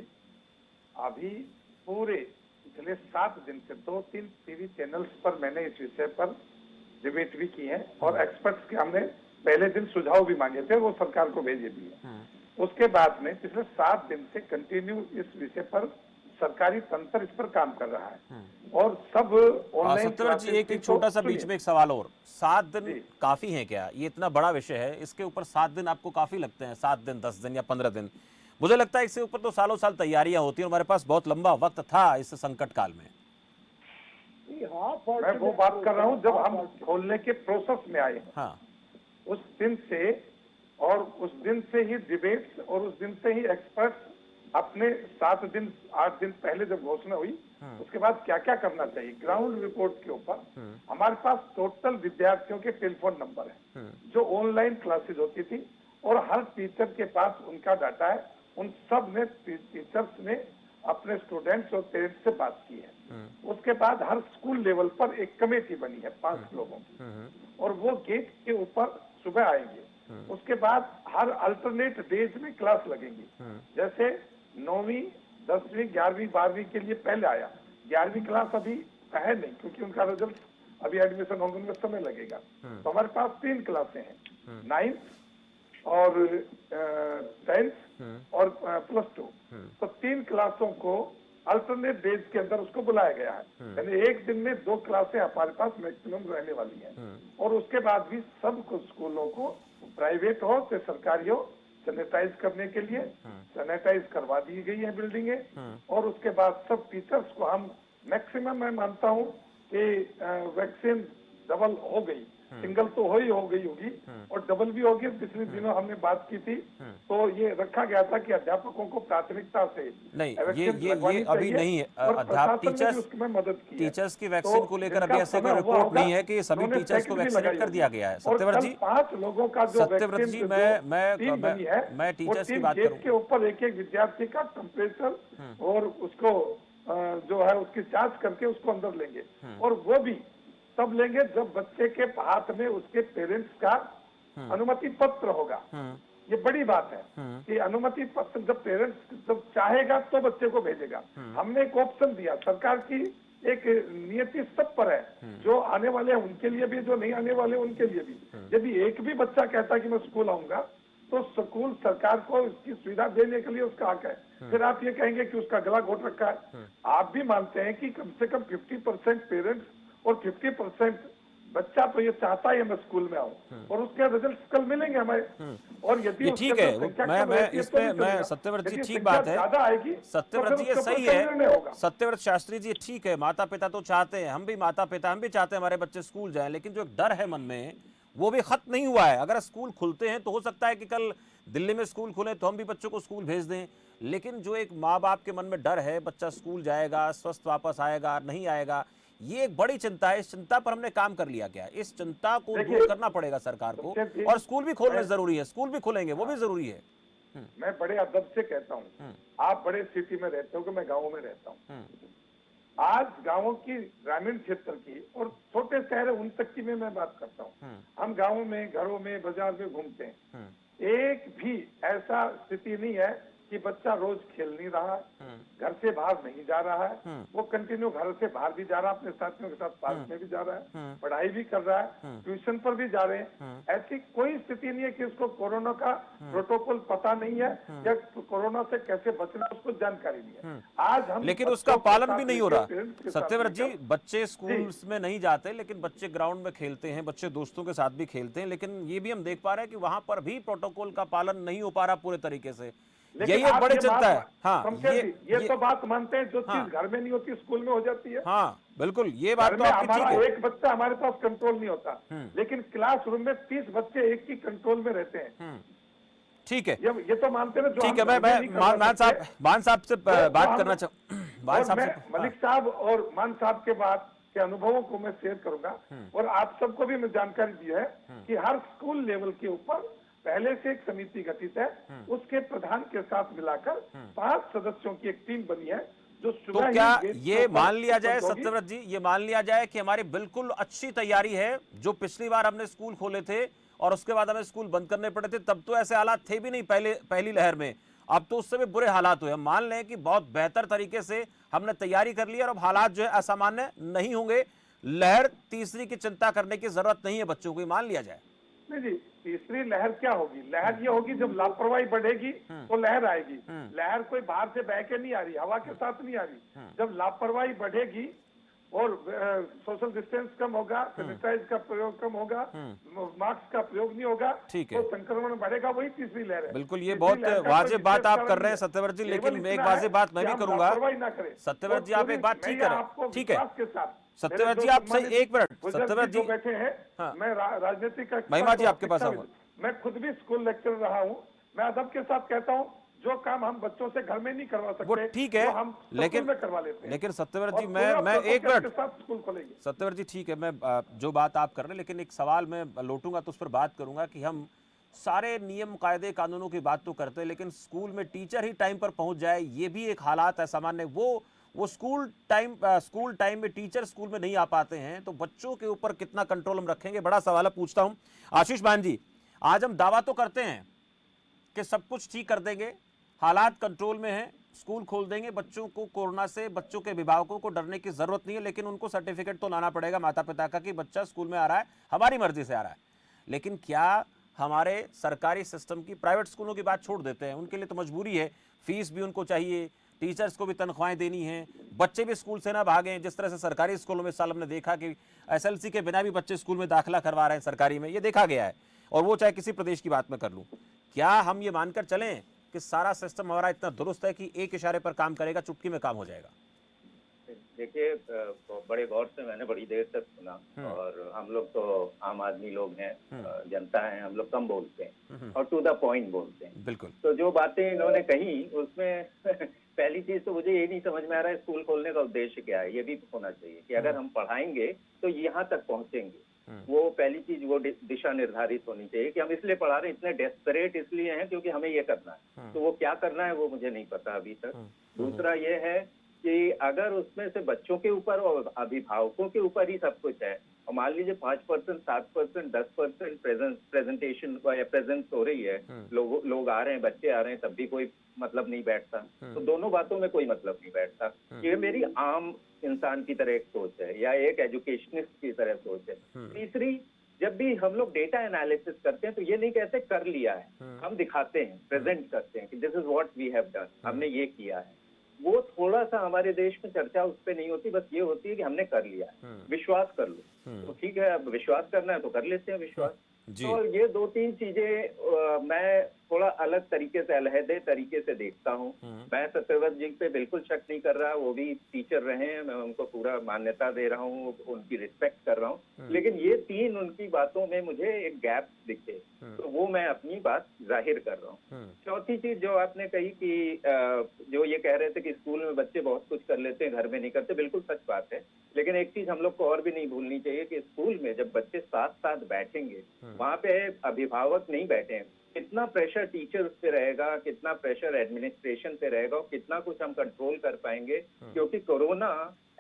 अभी पूरे पिछले 7 दिन से 2-3 टीवी चैनल्स पर मैंने इस विषय पर डिबेट भी की है, और एक्सपर्ट्स के हमने पहले दिन सुझाव भी मांगे थे, वो सरकार को भेजे भी है। उसके बाद में पिछले 7 दिन से कंटिन्यू इस विषय पर सरकारी तंत्र इस पर काम कर रहा है। और सब ऑनलाइन। सत्यव्रत जी, एक छोटा सा बीच में एक सवाल और, 7 दिन काफी है क्या? ये इतना बड़ा विषय है, इसके ऊपर 7 दिन आपको काफी लगते हैं? 7 दिन, 10 दिन या 15 दिन? मुझे लगता है इसके ऊपर तो सालों साल तैयारियां होती हैं। हमारे पास बहुत लंबा वक्त था इस संकट काल में। मैं वो बात कर रहा हूँ जब हम खोलने के प्रोसेस में आए, हाँ, उस दिन से, और उस दिन से ही डिबेट्स, और उस दिन से ही एक्सपर्ट्स अपने 7 दिन 8 दिन पहले जब घोषणा हुई, उसके बाद क्या क्या करना चाहिए, ग्राउंड रिपोर्ट के ऊपर हमारे पास टोटल विद्यार्थियों के टेलीफोन नंबर है जो ऑनलाइन क्लासेज होती थी, और हर टीचर के पास उनका डाटा है। उन सब ने, टीचर्स ने अपने स्टूडेंट्स और पेरेंट्स से बात की है। उसके बाद हर स्कूल लेवल पर एक कमेटी बनी है 5 लोगों की, और वो गेट के ऊपर सुबह आएंगे। उसके बाद हर अल्टरनेट डेज में क्लास लगेंगी। जैसे 9वीं 10वीं 11वीं 12वीं के लिए पहले आया, 11वीं क्लास अभी है नहीं क्योंकि उनका रिजल्ट अभी एडमिशन होने में समय लगेगा। तो हमारे पास 3 क्लासें हैं, 9th और 10th और +2। तो 3 क्लासों को अल्टरनेट डेज के अंदर उसको बुलाया गया है। यानी एक दिन में 2 क्लासें हमारे पास मैक्सिमम रहने वाली हैं। और उसके बाद भी सब स्कूलों को, प्राइवेट हो चाहे सरकारी हो, सैनिटाइज करने के लिए सैनिटाइज करवा दी गई है बिल्डिंगें। और उसके बाद सब टीचर्स को हम मैक्सिमम, मैं मानता हूँ कि वैक्सीन डबल हो गई, सिंगल तो हो गई होगी और डबल भी होगी। पिछले दिनों हमने बात की थी, तो ये रखा गया था कि अध्यापकों को प्राथमिकता से नहीं, ये अभी नहीं है। टीचर्स की वैक्सीन को लेकर अभी ऐसे कोई रिपोर्ट नहीं है कि सभी टीचर्स को वैक्सीनेट कर दिया गया है। सत्यव्रत जी, 5 लोगों का जो सत्यव्रत जी, मैं टीचर्स की बात करूं, के ऊपर एक विद्यार्थी का टेम्परेचर और उसको जो है उसकी जांच करके उसको अंदर लेंगे। और वो भी तब लेंगे जब बच्चे के हाथ में उसके पेरेंट्स का अनुमति पत्र होगा। ये बड़ी बात है कि अनुमति पत्र जब पेरेंट्स जब चाहेगा तो बच्चे को भेजेगा। हमने एक ऑप्शन दिया, सरकार की एक नियति सब पर है, जो आने वाले हैं उनके लिए भी, जो नहीं आने वाले उनके लिए भी। यदि एक भी बच्चा कहता है कि मैं स्कूल आऊंगा, तो स्कूल सरकार को इसकी सुविधा देने के लिए उसका हक है। फिर आप ये कहेंगे कि उसका गला घोट रखा है। आप भी मानते हैं कि कम से कम 50% पेरेंट्स और 50% बच्चा तो ये चाहता है मैं स्कूल में आऊं, और उसके रिजल्ट कल मिलेंगे हमें। और यदि ठीक है, मैं इसमें मैं सत्यव्रत जी ठीक बात है, ज्यादा आएगी, सत्यव्रत जी ये सही है, सत्यव्रत शास्त्री जी ठीक है, माता पिता तो चाहते हैं, हम भी माता पिता हम भी चाहते हैं हमारे बच्चे स्कूल जाएं, लेकिन जो एक डर है मन में वो भी खत्म नहीं हुआ है। अगर स्कूल खुलते हैं तो हो सकता है कि कल दिल्ली में स्कूल खुले तो हम भी बच्चों को स्कूल भेज दें, लेकिन जो एक माँ बाप के मन में डर है, बच्चा स्कूल जाएगा स्वस्थ वापस आएगा नहीं आएगा, ये एक बड़ी चिंता है। इस चिंता पर हमने काम कर लिया क्या? इस चिंता को दूर करना पड़ेगा सरकार को, और स्कूल भी खोलने जरूरी है, स्कूल भी खोलेंगे वो भी जरूरी है। मैं बड़े अदब से कहता हूँ, आप बड़े सिटी में रहते हो कि मैं गाँव में रहता हूँ। आज गाँवों की, ग्रामीण क्षेत्र की और छोटे शहर उन तक की मैं बात करता हूँ। हम गाँवों में, घरों में, बाजार में घूमते हैं, एक भी ऐसा स्थिति नहीं है कि बच्चा रोज खेल नहीं रहा है, घर से बाहर नहीं जा रहा है, वो कंटिन्यू घर से बाहर भी जा रहा है, अपने साथियों के साथ पार्क में भी जा रहा है, पढ़ाई भी कर रहा है, ट्यूशन पर भी जा रहे हैं। ऐसी कोई स्थिति नहीं है कि उसको कोरोना का प्रोटोकॉल पता नहीं है या कोरोना से कैसे बचना उसको जानकारी नहीं है। आज हम, लेकिन उसका पालन भी नहीं हो रहा। सत्यव्रत जी, बच्चे स्कूल में नहीं जाते, लेकिन बच्चे ग्राउंड में खेलते हैं, बच्चे दोस्तों के साथ भी खेलते हैं, लेकिन ये भी हम देख पा रहे हैं कि वहां पर भी प्रोटोकॉल का पालन नहीं हो पा रहा पूरे तरीके से। यही एक बड़ी चिंता है। हाँ, ये तो बात मानते हैं, जो चीज घर में नहीं होती स्कूल में हो जाती है। हाँ बिल्कुल, ये बात तो आपकी ठीक है। एक बच्चा हमारे पास कंट्रोल नहीं होता, लेकिन क्लासरूम में 30 बच्चे एक ही कंट्रोल में रहते हैं। ठीक है, ये तो मानते हैं। ठीक है, मैं मान साहब से बात करना चाहूँ। मलिक साहब और मान साहब के बाद के अनुभवों को मैं शेयर करूंगा, और आप सबको भी मैं जानकारी दी है कि हर स्कूल लेवल के ऊपर पहले से एक समिति गठित है, उसके प्रधान के साथ मिलाकर 5 सदस्यों की एक टीम बनी है। जो तो क्या ये मान लिया जाए सत्यव्रत जी, ये मान लिया जाए कि हमारी बिल्कुल अच्छी तैयारी है? जो पिछली बार हमने स्कूल खोले थे और उसके बाद हमें स्कूल बंद करने पड़े थे, तब तो ऐसे हालात थे भी नहीं पहली लहर में, अब तो उससे भी बुरे हालात हुए। हम मान लें कि बहुत बेहतर तरीके से हमने तैयारी कर ली और अब हालात जो है असामान्य नहीं होंगे, लहर तीसरी की चिंता करने की जरूरत नहीं है बच्चों को, मान लिया जाए। नहीं जी, तीसरी लहर क्या होगी? लहर ये होगी जब लापरवाही बढ़ेगी तो लहर आएगी। लहर कोई बाहर से बह के नहीं आ रही, हवा के साथ नहीं आ रही। जब लापरवाही बढ़ेगी और सोशल डिस्टेंस कम होगा, सैनिटाइज का प्रयोग कम होगा, मास्क का प्रयोग नहीं होगा, ठीक है। तो संक्रमण बढ़ेगा। वही तीसरी लहर है। बिल्कुल, ये तीसरी बहुत लहर का वाजिब कोई बात विशेष आप कारण कर रहे हैं नहीं है। सत्यव्रत जी, केवल लेकिन एक इतना वाजिब है बात मैं कि भी हम करूंगा। लापरवाही ना करें। सत्यव्रत और जी, आप एक बात मैं ठीक ये करें, आपको ठीक है। विश्वास के साथ, सत्यव्रत मेरे जी, दो आपसे सम्मानित एक मिनट, बुजुर्ग सत्यव्रत जो जी, बैठे हैं, हाँ। मैं राजनीतिक का महिमा जी, expert आपके पास हूं, आऊंगा। मैं खुद भी स्कूल लेक्चरर रहा हूँ। मैं अदब के साथ कहता हूँ, जो काम हम बच्चों से घर में नहीं करवा वो सकते, ठीक है, वो हम स्कूल में करवा लेते हैं। लेकिन सत्यव्रत और जी, पूरा मैं एक प्रोटोकॉल मिनट, के साथ स्कूल खोलेंगे। सत्यव्रत जी ठीक है, मैं जो बात आप कर रहे हैं, लेकिन एक सवाल मैं लौटूंगा तो उस पर बात करूंगा कि हम सारे नियम कायदे कानूनों की बात तो करते हैं, लेकिन स्कूल में टीचर ही टाइम पर पहुंच जाए, ये भी एक हालात है सामान्य। वो स्कूल टाइम में टीचर स्कूल में नहीं आ पाते हैं, तो बच्चों के ऊपर कितना कंट्रोल हम रखेंगे, बड़ा सवाल है। पूछता हूं आशीष मान जी, आज हम दावा तो करते हैं कि सब कुछ ठीक कर देंगे, हालात कंट्रोल में है, स्कूल खोल देंगे, बच्चों को कोरोना से, बच्चों के अभिभावकों को डरने की जरूरत नहीं है, लेकिन उनको सर्टिफिकेट तो लाना पड़ेगा माता पिता का कि बच्चा स्कूल में आ रहा है, हमारी मर्जी से आ रहा है। लेकिन क्या हमारे सरकारी सिस्टम की, प्राइवेट स्कूलों की बात छोड़ देते हैं, उनके लिए तो मजबूरी है, फीस भी उनको चाहिए, टीचर्स को भी तनख्वाहें देनी हैं, बच्चे भी स्कूल से ना भागें। जिस तरह से सरकारी स्कूलों में इस साल हमने देखा कि एसएलसी के बिना भी बच्चे स्कूल में दाखिला करवा रहे हैं सरकारी में, ये देखा गया है, और वो चाहे किसी प्रदेश की बात मैं कर लूं। क्या हम ये मानकर चलें कि सारा सिस्टम हमारा इतना दुरुस्त है कि एक इशारे पर काम करेगा, चुटकी में काम हो जाएगा? देखिए, बड़े गौर से मैंने बड़ी देर तक सुना, और हम लोग तो आम आदमी लोग हैं, जनता है, हम लोग कम बोलते हैं और टू द पॉइंट बोलते हैं। बिल्कुल। तो जो बातें इन्होंने कही उसमें पहली चीज तो मुझे ये नहीं समझ में आ रहा है स्कूल खोलने का उद्देश्य क्या है। ये भी होना चाहिए कि अगर हम पढ़ाएंगे तो यहाँ तक पहुंचेंगे, वो पहली चीज, वो दिशा निर्धारित होनी चाहिए कि हम इसलिए पढ़ा रहे हैं, इतने डेस्परेट इसलिए हैं क्योंकि हमें ये करना है। तो वो क्या करना है वो मुझे नहीं पता अभी तक। दूसरा ये है कि अगर उसमें से बच्चों के ऊपर और अभिभावकों के ऊपर ही सब कुछ है, और मान लीजिए 5%, 7%, 10% प्रेजेंटेशन या प्रेजेंस हो रही है, लोग आ रहे हैं, बच्चे आ रहे हैं, तब भी कोई मतलब नहीं बैठता, तो दोनों बातों में कोई मतलब नहीं बैठता। ये मेरी आम इंसान की तरह एक सोच है, या एक एजुकेशनिस्ट की तरह सोच है। तीसरी, जब भी हम लोग डेटा एनालिसिस करते हैं तो ये नहीं कहते कर लिया है, हम दिखाते हैं, प्रेजेंट करते हैं कि this is what we have done, हमने ये किया है। वो थोड़ा सा हमारे देश में चर्चा उस पर नहीं होती, बस ये होती है कि हमने कर लिया है, विश्वास कर लो। तो ठीक है, अब विश्वास करना है तो कर लेते हैं विश्वास। तो ये दो तीन चीजें मैं थोड़ा अलग तरीके से, अलहदे तरीके से देखता हूँ। मैं सत्यव्रत जी पे बिल्कुल शक नहीं कर रहा, वो भी टीचर रहे हैं, मैं उनको पूरा मान्यता दे रहा हूँ, उनकी रिस्पेक्ट कर रहा हूँ, लेकिन ये तीन उनकी बातों में मुझे एक गैप दिखे, तो वो मैं अपनी बात जाहिर कर रहा हूँ। चौथी चीज जो आपने कही कि जो ये कह रहे थे कि स्कूल में बच्चे बहुत कुछ कर लेते हैं, घर में नहीं करते, बिल्कुल सच बात है। लेकिन एक चीज हम लोग को और भी नहीं भूलनी चाहिए कि स्कूल में जब बच्चे साथ साथ बैठेंगे, वहाँ पे अभिभावक नहीं बैठे हैं, कितना प्रेशर टीचर्स पे रहेगा, कितना प्रेशर एडमिनिस्ट्रेशन पे रहेगा, और कितना कुछ हम कंट्रोल कर पाएंगे। क्योंकि कोरोना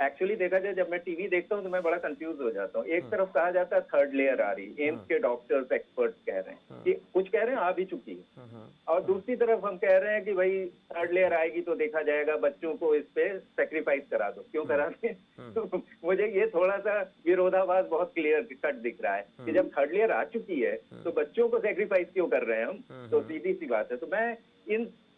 एक्चुअली देखा जाए, जब मैं टीवी देखता हूँ तो मैं बड़ा कंफ्यूज हो जाता हूँ। एक तरफ कहा जाता है थर्ड लेयर आ रही, एम्स के डॉक्टर्स एक्सपर्ट्स कह रहे हैं कि कुछ कह रहे हैं आ भी चुकी है, और दूसरी तरफ हम कह रहे हैं कि भाई थर्ड लेयर आएगी तो देखा जाएगा, बच्चों को इस पे सेक्रीफाइस करा दो। क्यों कराते हैं? तो मुझे ये थोड़ा सा विरोधाभास बहुत क्लियर कट दिख रहा है कि जब थर्ड लेयर आ चुकी है तो बच्चों को सेक्रीफाइस क्यों कर रहे हैं हम? तो सीधी सी बात है। तो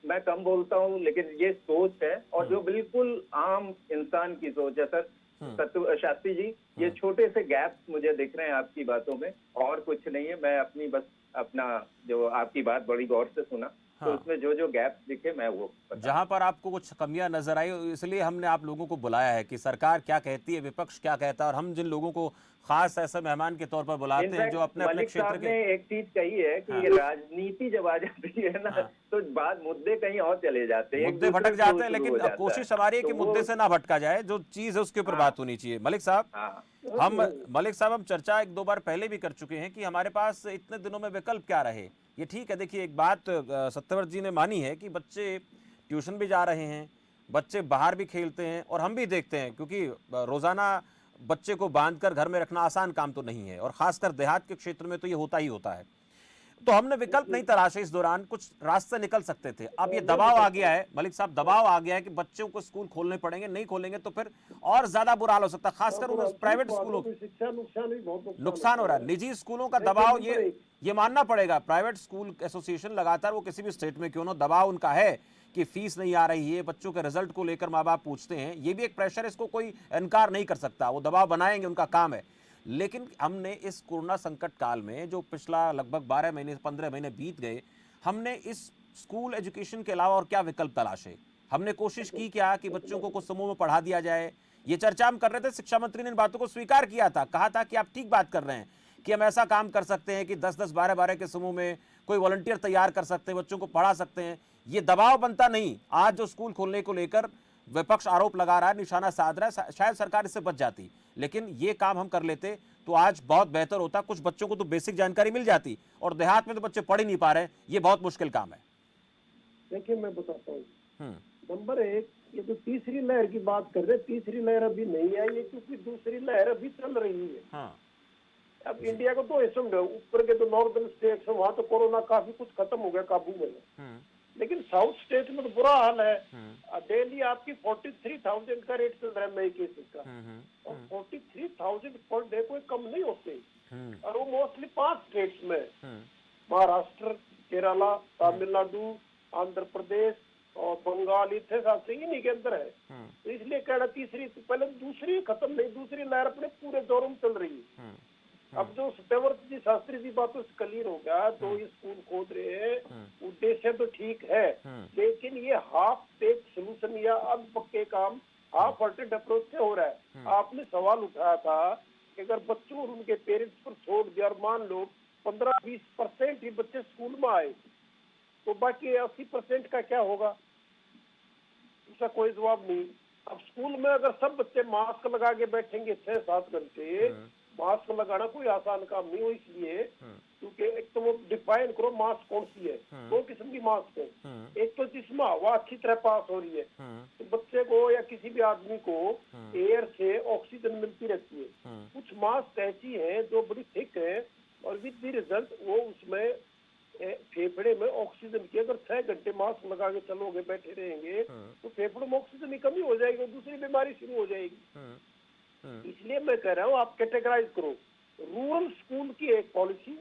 मैं कम बोलता हूँ, लेकिन ये सोच है, और जो बिल्कुल आम इंसान की सोच है। सर शास्त्री जी, ये छोटे से गैप्स मुझे दिख रहे हैं आपकी बातों में, और कुछ नहीं है। मैं अपनी बस अपना जो आपकी बात बड़ी गौर से सुना, तो उसमें जो जो गैप्स दिखे मैं वो जहां पर आपको कुछ कमियां नजर आई, इसलिए हमने आप लोगों को बुलाया है कि सरकार क्या कहती है, विपक्ष क्या कहता है, और हम जिन लोगों को खास ऐसे मेहमान के तौर पर बुलाते हैं जो अपने अपने क्षेत्र के। एक चीज कही है कि राजनीति जब आ जाती है ना, तो बाद मुद्दे कहीं और चले जाते हैं, मुद्दे भटक जाते हैं, लेकिन कोशिश हमारी है कि मुद्दे से ना भटका जाए, जो चीज है उसके ऊपर बात होनी चाहिए। मलिक साहब, हम चर्चा एक दो बार पहले भी कर चुके हैं कि हमारे पास इतने दिनों में विकल्प क्या रहे। ये ठीक है, देखिए एक बात सत्यव्रत जी ने मानी है कि बच्चे ट्यूशन भी जा रहे हैं, बच्चे बाहर भी खेलते हैं, और हम भी देखते हैं, क्योंकि रोजाना बच्चे को बांधकर घर में रखना आसान काम तो नहीं है, और खासकर देहात के क्षेत्र में तो ये होता ही होता है। तो हमने विकल्प नहीं तराशे, इस दौरान कुछ रास्ते निकल सकते थे। अब ये दबाव आ गया है मलिक साहब, दबाव आ गया है कि बच्चों को स्कूल खोलने पड़ेंगे, नहीं खोलेंगे तो फिर और ज्यादा बुरा हाल हो सकता है, खासकर उन प्राइवेट स्कूलों नुकसान हो रहा है, निजी स्कूलों का दबाव। ये मानना पड़ेगा, प्राइवेट स्कूल एसोसिएशन लगातार, वो किसी भी स्टेट में क्यों ना, दबाव उनका है कि फीस नहीं आ रही है, बच्चों के रिजल्ट को लेकर माँ बाप पूछते हैं, ये भी एक प्रेशर, इसको कोई इनकार नहीं कर सकता, वो दबाव बनाएंगे, उनका काम है। लेकिन हमने इस कोरोना संकट काल में जो पिछला लगभग 12 महीने 15 महीने बीत गए, हमने इस स्कूल एजुकेशन के अलावा और क्या विकल्प तलाशे? हमने कोशिश की क्या कि बच्चों को कुछ समूह में पढ़ा दिया जाए? ये चर्चा हम कर रहे थे, शिक्षा मंत्री ने इन बातों को स्वीकार किया था, कहा था कि आप ठीक बात कर रहे हैं कि हम ऐसा काम कर सकते हैं कि 10-10 12-12 के समूह में कोई वॉलंटियर तैयार कर सकते हैं, बच्चों को पढ़ा सकते हैं। ये दबाव बनता नहीं। आज जो स्कूल खोलने को लेकर विपक्ष आरोप लगा रहा है, निशाना साध रहा है, शायद सरकार इससे बच जाती, लेकिन ये काम हम कर लेते तो आज बहुत बेहतर होता। कुछ बच्चों को तो बेसिक जानकारी मिल जाती, और देहात में तो बच्चे पढ़ ही नहीं पा रहे। ये बहुत मुश्किल काम है। देखिए मैं बताता हूँ, नंबर एक, ये जो तीसरी लहर की बात कर रहे हैं, तीसरी लहर अभी नहीं आई है, क्योंकि दूसरी लहर अभी चल रही है। हाँ। अब इंडिया को तो हिस्सों में ऊपर के जो नॉर्दर्न स्टेट्स है वहाँ तो कोरोना काफी कुछ खत्म हो गया, काबू में, लेकिन साउथ स्टेट में तो बुरा हाल है। डेली आपकी 43,000 का रेट चल रहा है नए केसेस का, और 43,000 पर डे कोई कम नहीं होते, और वो मोस्टली 5 स्टेट्स में, महाराष्ट्र, केरला, तमिलनाडु, आंध्र प्रदेश और बंगाल, इतने साथ से इन्हीं के अंदर है। तो इसलिए कहना तीसरी, पहले दूसरी खत्म नहीं, दूसरी लहर अपने पूरे दौर में चल रही है। अब जो सत्यव्रत जी शास्त्री जी बातों से क्लियर हो गया, तो ये स्कूल खोद रहे हैं, उद्देश्य तो ठीक है, लेकिन ये हाफ टेक सोल्यूशन या अब पक्के काम हाफ हार्टेड अप्रोच से हो रहा है। आपने सवाल उठाया था कि अगर बच्चों और उनके पेरेंट्स पर छोड़ दिया और मान लो 15-20% ही बच्चे स्कूल में आए, तो बाकी 80% का क्या होगा? उसका कोई जवाब नहीं। अब स्कूल में अगर सब बच्चे मास्क लगा के बैठेंगे 6-7 घंटे, मास्क लगाना कोई आसान काम नहीं हो, इसलिए क्योंकि एक तो वो डिफाइन करो मास्क कौन सी है। 2 किस्म की मास्क है, एक तो जिसमें हवा अच्छी तरह पास हो रही है, तो बच्चे को या किसी भी आदमी को एयर से ऑक्सीजन मिलती रहती है। कुछ मास्क ऐसी है जो बड़ी थिक है, और विद द रिजल्ट वो उसमें फेफड़े में ऑक्सीजन की, अगर 6 घंटे मास्क लगा के चलोगे, बैठे रहेंगे, तो फेफड़ों में ऑक्सीजन की कमी हो जाएगी और दूसरी बीमारी शुरू हो जाएगी। इसलिए मैं कह रहा हूँ आप कैटेगराइज करो, रूरल स्कूल की एक पॉलिसी,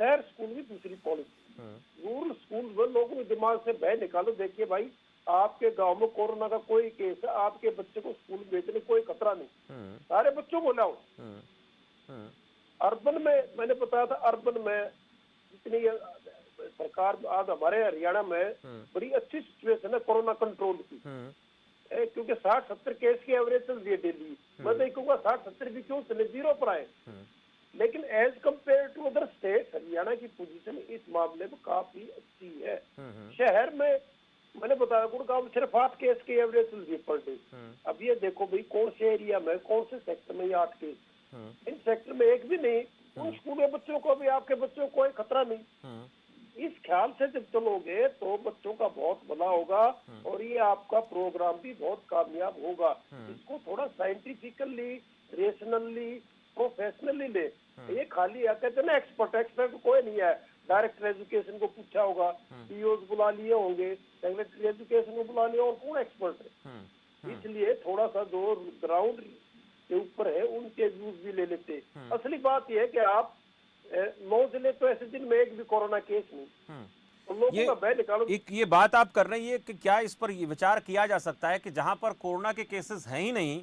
शहर स्कूल की दूसरी पॉलिसी। रूरल स्कूल में लोगों के दिमाग से भय निकालो, देखिए भाई आपके गांव में कोरोना का कोई केस है, आपके बच्चे को स्कूल भेजने कोई खतरा नहीं, सारे बच्चों को लाओ। अर्बन में मैंने बताया था, अर्बन में जितनी सरकार, आज हमारे हरियाणा में बड़ी अच्छी सिचुएशन है कोरोना कंट्रोल की, क्योंकि 60-70 केस की एवरेज चल रही है डेली। मैं देखूंगा 60-70 भी क्यों चले, 0 पर आए, लेकिन as compare to other state Haryana की पोजीशन इस मामले में काफी अच्छी है। शहर में मैंने बताया गुड़गांव में सिर्फ 8 केस की एवरेज चल रही है पर डे। अब ये देखो भाई कौन से एरिया में, कौन से सेक्टर में ये 8 केस, इन सेक्टर में एक भी नहीं, उन स्कूल के बच्चों को भी, आपके बच्चों को कोई खतरा नहीं। इस ख्याल से जब चलोगे तो बच्चों का बहुत भला होगा, और ये आपका प्रोग्राम भी बहुत कामयाब होगा। इसको थोड़ा साइंटिफिकली, रेशनली, प्रोफेशनली ले। ये खाली कहते ना एक्सपर्ट कोई नहीं है। डायरेक्टर एजुकेशन को पूछा होगा, पीओज बुला लिए होंगे, सेक्रेटरी एजुकेशन को बुला लिया, और कौन एक्सपर्ट है? इसलिए थोड़ा सा जो ग्राउंड के ऊपर है उनके व्यूज भी ले लेते। असली बात यह है कि आप 9 जिले तो ऐसे दिन में एक भी कोरोना केस नहीं, तो लोगों का भय निकालो। एक ये बात आप कर रही है कि क्या इस पर ये विचार किया जा सकता है कि जहां पर कोरोना के केसेस हैं ही नहीं,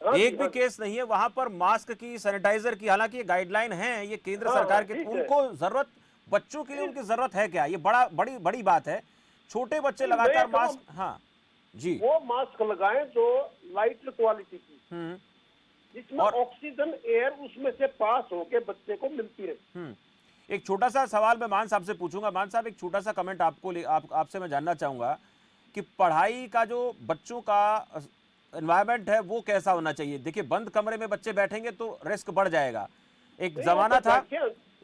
एक भी केस नहीं है, वहां पर मास्क की, सैनिटाइजर की, हालांकि ये गाइडलाइन है, ये केंद्र सरकार की, उनको जरूरत, बच्चों के लिए उनकी जरूरत है क्या? ये बड़ी बात है। छोटे बच्चे लगातार मास्क, हाँ जी, वो मास्क लगाएं जो लाइट क्वालिटी की, जिसमें ऑक्सीजन एयर उसमें से पास होके बच्चे को मिलती रहे। एक छोटा सा सवाल मैं मान साहब से पूछूंगा। मान साहब, एक छोटा सा कमेंट आपसे मैं जानना चाहूंगा कि पढ़ाई का जो बच्चों का एनवायरनमेंट है वो कैसा होना चाहिए? देखिए, बंद कमरे में बच्चे बैठेंगे तो रिस्क बढ़ जाएगा। एक जमाना था,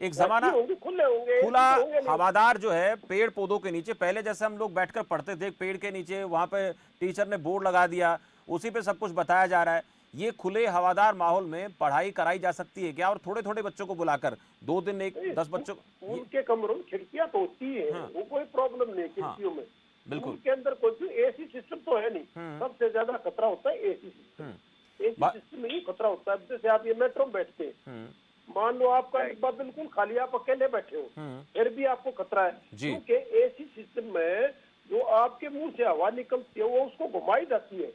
एक जमाना खुला हवादार जो है पेड़ पौधों के नीचे, पहले जैसे हम लोग बैठकर पढ़ते थे पेड़ के नीचे, वहां पे टीचर ने बोर्ड लगा दिया, उसी पे सब कुछ बताया जा रहा है। ये खुले हवादार माहौल में पढ़ाई कराई जा सकती है क्या? और थोड़े थोड़े बच्चों को बुलाकर 2 दिन, 10 बच्चों, उनके कमरों में खिड़कियां तो होती है, वो कोई प्रॉब्लम नहीं खिड़कियों में, बिल्कुल, उनके अंदर कोई एसी सिस्टम तो है नहीं। सबसे ज्यादा खतरा होता है एसी सिस्टम, एसी सिस्टम में ही खतरा होता है। जैसे आप ये मेट्रो में बैठते हैं, मान लो आपका डिब्बा बिल्कुल खाली, आप अकेले बैठे हो, फिर भी आपको खतरा है, क्योंकि एसी सिस्टम में जो आपके मुंह से हवा निकलती है वो उसको घुमाई जाती है।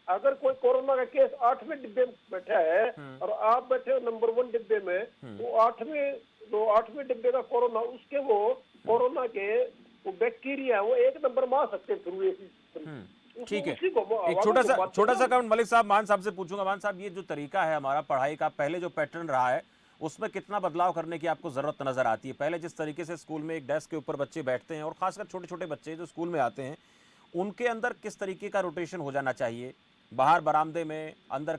अगर कोई कोरोना का केस 8वें डिब्बे में बैठा है और आप बैठे हो नंबर 1 डिब्बे में, तो 8वें डिब्बे का कोरोना, उसके वो कोरोना के वो बैक्टीरिया वो 1 नंबर में आ सकते हैं थ्रू एसी। ठीक है, एक छोटा सा कमेंट मलिक साहब, मान साहब से पूछूंगा। मान साहब, ये जो तरीका है हमारा पढ़ाई का, पहले जो पैटर्न रहा है उसमें कितना बदलाव करने की आपको जरूरत नजर आती है? पहले जिस तरीके से स्कूल में एक डेस्क के ऊपर बच्चे बैठते हैं और खासकर छोटे छोटे बच्चे जो स्कूल में आते हैं, उनके अंदर किस तरीके का रोटेशन हो जाना चाहिए? बाहर बरामदे में, अंदर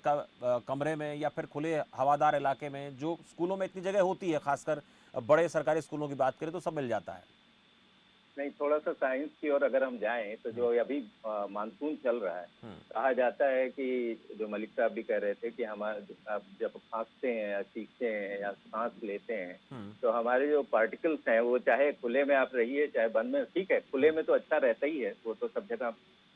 कमरे में, या फिर खुले हवादार इलाके में? जो स्कूलों में इतनी जगह होती है, खासकर बड़े सरकारी स्कूलों की बात करें तो सब मिल जाता है। नहीं, थोड़ा सा साइंस की ओर अगर हम जाएं तो जो अभी मानसून चल रहा है, कहा जाता है कि जो मलिक साहब भी कह रहे थे कि आप जब खांसते हैं या चीखते हैं या सांस लेते हैं तो हमारे जो पार्टिकल्स हैं वो चाहे खुले में आप रहिए चाहे बंद में, ठीक है खुले में तो अच्छा रहता ही है, वो तो सब जगह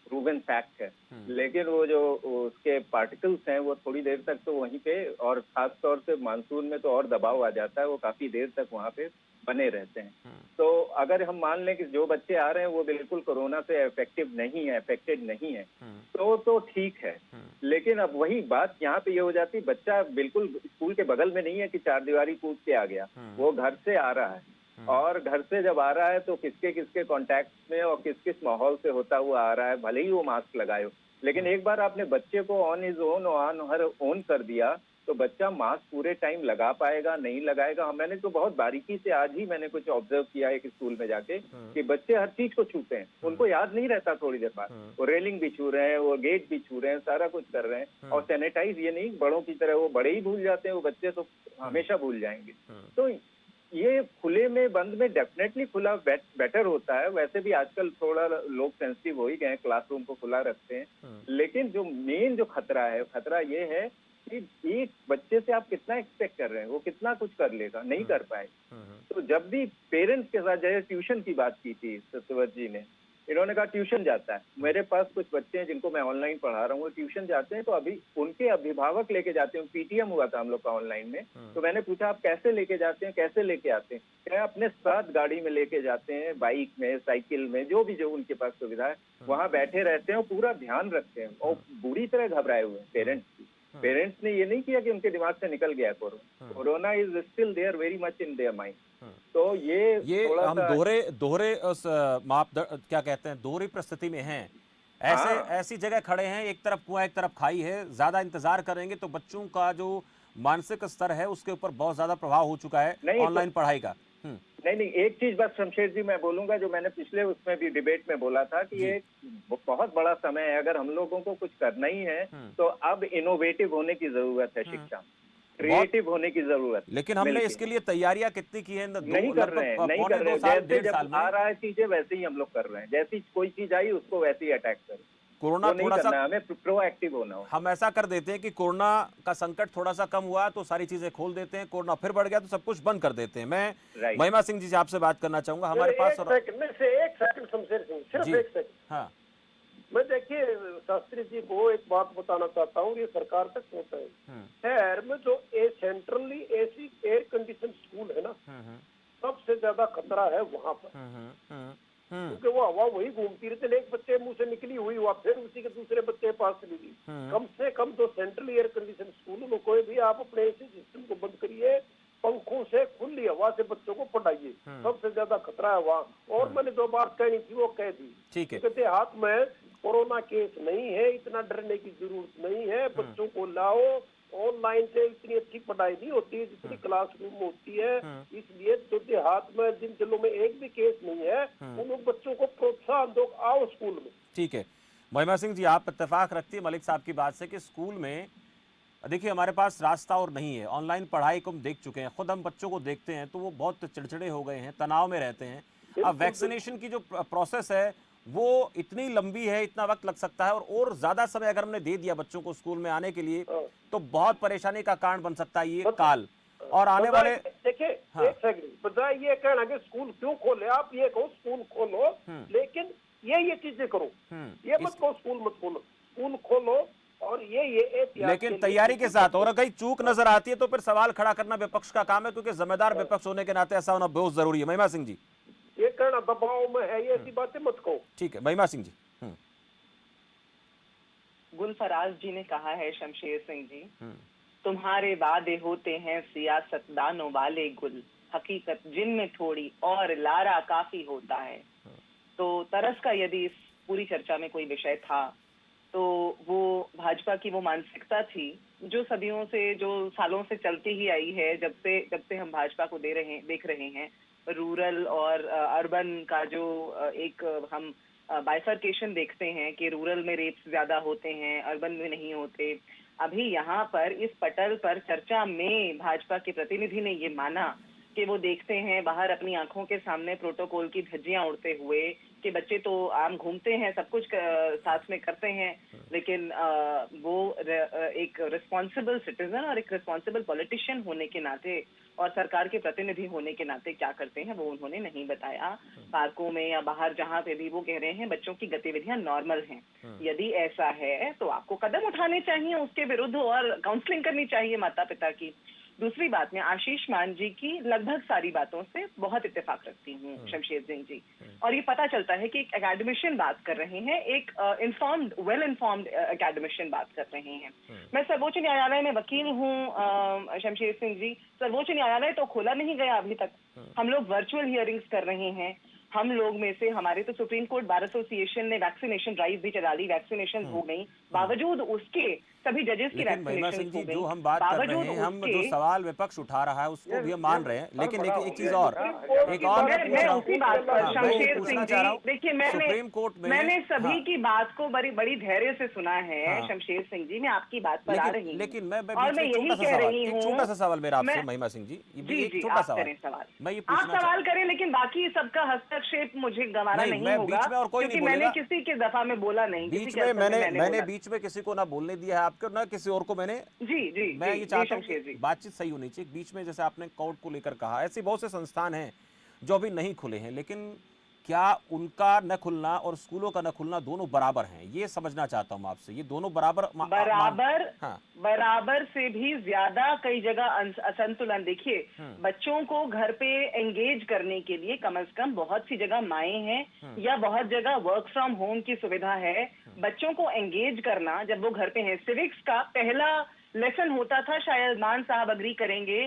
प्रूवन फैक्ट है, लेकिन वो जो उसके पार्टिकल्स हैं वो थोड़ी देर तक तो वहीं पे, और खास तौर से मानसून में तो और दबाव आ जाता है, वो काफी देर तक वहाँ पे बने रहते हैं। तो अगर हम मान लें कि जो बच्चे आ रहे हैं वो बिल्कुल कोरोना से अफेक्टेड नहीं है तो ठीक है। लेकिन अब वही बात यहाँ पे ये हो जाती है, बच्चा बिल्कुल स्कूल के बगल में नहीं है कि 4 दीवारी कूद के आ गया, वो घर से आ रहा है, और घर से जब आ रहा है तो किसके किसके कांटेक्ट में और किस किस माहौल से होता हुआ आ रहा है, भले ही वो मास्क लगाए हो, लेकिन एक बार आपने बच्चे को ऑन इज ओन कर दिया तो बच्चा मास्क पूरे टाइम लगा पाएगा नहीं लगाएगा। मैंने तो बहुत बारीकी से आज ही मैंने कुछ ऑब्जर्व किया एक स्कूल में जाके कि बच्चे हर चीज को छूते हैं, उनको याद नहीं रहता थोड़ी देर बाद, वो रेलिंग भी छू रहे हैं, वो गेट भी छू रहे हैं, सारा कुछ कर रहे हैं, और सैनिटाइज ये नहीं बड़ों की तरह, वो बड़े ही भूल जाते हैं, वो बच्चे तो हमेशा भूल जाएंगे। तो ये खुले में बंद में डेफिनेटली खुला बेटर होता है। वैसे भी आजकल थोड़ा लोग सेंसिटिव हो ही गए, क्लासरूम को खुला रखते हैं, लेकिन जो मेन जो खतरा ये है कि एक बच्चे से आप कितना एक्सपेक्ट कर रहे हैं, वो कितना कुछ कर लेगा, नहीं कर पाए। तो जब भी पेरेंट्स के साथ, जैसे ट्यूशन की बात की थी सत्यव्रत जी ने, इन्होंने कहा ट्यूशन जाता है, मेरे पास कुछ बच्चे हैं जिनको मैं ऑनलाइन पढ़ा रहा हूँ, वो ट्यूशन जाते हैं, तो अभी उनके अभिभावक लेके जाते हैं, पीटीएम हुआ था हम लोग का ऑनलाइन में, तो मैंने पूछा आप कैसे लेके जाते हैं, कैसे लेके आते हैं? क्या अपने साथ गाड़ी में लेके जाते हैं, बाइक में, साइकिल में, जो उनके पास सुविधा है, वहाँ बैठे रहते हैं और पूरा ध्यान रखते हैं, और बुरी तरह घबराए हुए हैं पेरेंट्स ने ये नहीं किया कि उनके दिमाग से निकल गया corona is still there very much in their mind. तो ये हम दोहरे उस मापदंड, क्या कहते हैं, दोहरी परिस्थिति में हैं, ऐसी जगह खड़े हैं, एक तरफ कुआं एक तरफ खाई है, ज्यादा इंतजार करेंगे तो बच्चों का जो मानसिक स्तर है उसके ऊपर बहुत ज्यादा प्रभाव हो चुका है ऑनलाइन पढ़ाई का। नहीं, एक चीज बस शमशेर जी मैं बोलूंगा, जो मैंने पिछले उसमें भी डिबेट में बोला था कि ये बहुत बड़ा समय है, अगर हम लोगों को कुछ करना ही है तो अब इनोवेटिव होने की जरूरत है, शिक्षा क्रिएटिव होने की जरूरत। लेकिन हमने इसके लिए तैयारियां कितनी की है? नहीं कर रहे हैं। जैसे जब आ रहा है चीजें वैसे ही हम लोग कर रहे हैं, जैसी कोई चीज आई उसको वैसे ही अटैक करें। कोरोना थोड़ा सा हमें प्रोएक्टिव होना हो। हम ऐसा कर देते हैं कि कोरोना का संकट थोड़ा सा कम हुआ तो सारी चीजें खोल देते हैं, कोरोना फिर बढ़ गया तो सब कुछ बंद कर देते हैं। मैं महिमा सिंह जी से आपसे बात करना चाहूंगा, हमारे पास एक सेकंड शमशेर सिंह, सिर्फ एक सेकंड। हाँ, मैं देखिए शास्त्री जी को एक बात बताना चाहता हूँ, ये सरकार तक पहुंचा है। शहर में जो centrally AC air condition school है ना, सबसे ज्यादा खतरा है वहाँ पर, क्योंकि वो हवा वही घूमती रहती है, एक बच्चे मुंह से निकली हुई हुआ फिर उसी के दूसरे बच्चे के पास चली गई। कम से कम तो सेंट्रल एयर कंडीशन स्कूल में कोई भी आप अपने एसी सिस्टम को बंद करिए, पंखों से खुली हवा से बच्चों को पढ़ाइए, सबसे ज्यादा खतरा है वहाँ। और मैंने जो बात कहनी थी वो कह दी, ठीक है, कहते हाथ में कोरोना केस नहीं है, इतना डरने की जरूरत नहीं है, बच्चों को लाओ, ऑनलाइन से इतनी अच्छी पढ़ाई नहीं होती है जितनी क्लासरूम में होती है, इसलिए तो देहात में जिन जिलों में एक भी केस नहीं है उन बच्चों को प्रोत्साहन दो, आओ स्कूल में। ठीक है महिमा सिंह जी, आप इत्तेफाक रखती है मलिक साहब की बात से कि स्कूल में देखिए हमारे पास रास्ता और नहीं है, ऑनलाइन पढ़ाई को हम देख चुके हैं, खुद हम बच्चों को देखते हैं तो वो बहुत चिड़चिड़े हो गए हैं, तनाव में रहते हैं। अब वैक्सीनेशन की जो प्रोसेस है वो इतनी लंबी है, इतना वक्त लग सकता है, और ज्यादा समय अगर हमने दे दिया बच्चों को स्कूल में आने के लिए तो बहुत परेशानी का कारण बन सकता है ये काल। और आने वाले देखिए एक सेकंड, बजाय ये कहना कि स्कूल क्यों खोले, आप ये कहो स्कूल खोलो, लेकिन ये चीजें करो, ये मत कहो स्कूल मत खोलो, स्कूल खोलो और ये लेकिन तैयारी के साथ। और अगर चूक नजर आती है तो फिर सवाल खड़ा करना विपक्ष का काम है, क्योंकि जिम्मेदार विपक्ष होने के नाते ऐसा होना बहुत जरूरी है। महिमा सिंह जी, ये कहना दबाव में है, ये ऐसी बातें मत कहो। ठीक है, महिमा सिंह जी। गुलफराज जी ने कहा है, शमशेर सिंह जी, तुम्हारे वादे होते हैं सियासतदानों वाले गुल, हकीकत जिनमें थोड़ी और लारा काफी होता है। तो तरस का यदि इस पूरी चर्चा में कोई विषय था तो वो भाजपा की वो मानसिकता थी जो सदियों से, जो सालों से चलती ही आई है, जब से हम भाजपा को देख रहे हैं। रूरल और अर्बन का जो एक हम बाइफर्केशन देखते हैं कि रूरल में रेप्स ज्यादा होते हैं, अर्बन में नहीं होते। अभी यहाँ पर इस पटल पर चर्चा में भाजपा के प्रतिनिधि ने ये माना कि वो देखते हैं बाहर अपनी आंखों के सामने प्रोटोकॉल की धज्जियां उड़ते हुए कि बच्चे तो आम घूमते हैं, सब कुछ साथ में करते हैं, लेकिन वो एक रिस्पॉन्सिबल सिटीजन और एक रिस्पॉन्सिबल पॉलिटिशियन होने के नाते और सरकार के प्रतिनिधि होने के नाते क्या करते हैं वो उन्होंने नहीं बताया। पार्कों में या बाहर जहाँ पे भी वो कह रहे हैं बच्चों की गतिविधियां नॉर्मल हैं। यदि ऐसा है तो आपको कदम उठाने चाहिए उसके विरुद्ध और काउंसलिंग करनी चाहिए माता पिता की। दूसरी बात, मैं आशीष मान जी की लगभग सारी बातों से बहुत इत्तेफाक रखती हूँ, शमशेर सिंह जी, और ये पता चलता है कि एक एकेडमिशियन बात कर रहे हैं, एक इन्फॉर्म्ड, वेल इन्फॉर्म्ड एकेडमिशियन बात कर रहे हैं। मैं सर्वोच्च न्यायालय में वकील हूँ शमशेर सिंह जी, सर्वोच्च न्यायालय तो खोला नहीं गया अभी तक, हम लोग वर्चुअल हियरिंग्स कर रहे हैं। हम लोग में से हमारे तो सुप्रीम कोर्ट बार एसोसिएशन ने वैक्सीनेशन ड्राइव भी चला ली, वैक्सीनेशन हो गई, बावजूद उसके सभी जजेस की वैक्सीनेशन हो गई। जो हम बात कर रहे हैं, हम जो सवाल विपक्ष उठा रहा है उसको भी हम मान रहे हैं, लेकिन एक चीज और मैं उसी बात पर शमशेर सिंह जी, देखिए सुप्रीम कोर्ट में मैंने सभी की बात को बड़ी धैर्य से सुना है शमशेर सिंह जी, मैं आपकी बात पर आ रही हूँ, लेकिन मैं यही कह रही हूँ, छोटा सा सवाल मेरा आपसे महिमा सिंह जी, एक छोटा सवाल, मैं ये आप सवाल करें, लेकिन बाकी सबका हस्तक्षेप मुझे गवारा नहीं होगा, क्योंकि मैंने किसी के दफा में बोला नहीं, बीच में मैंने बीच में किसी को ना बोलने दिया है आपको, ना किसी और को मैंने। मैं ये चाहता हूँ बातचीत सही होनी चाहिए। बीच में जैसे आपने कोर्ट को लेकर कहा, ऐसे बहुत से संस्थान हैं जो अभी नहीं खुले हैं, लेकिन क्या उनका न खुलना और स्कूलों का न खुलना दोनों बराबर हैं? ये समझना चाहता हूँ आपसे, ये दोनों बराबर बराबर से भी ज्यादा कई जगह असंतुलन। देखिए, बच्चों को घर पे एंगेज करने के लिए कम से कम बहुत सी जगह माएँ हैं या बहुत जगह वर्क फ्रॉम होम की सुविधा है। बच्चों को एंगेज करना जब वो घर पे हैं, सिविक्स का पहला लेसन होता था, शायद मान साहब अग्री करेंगे,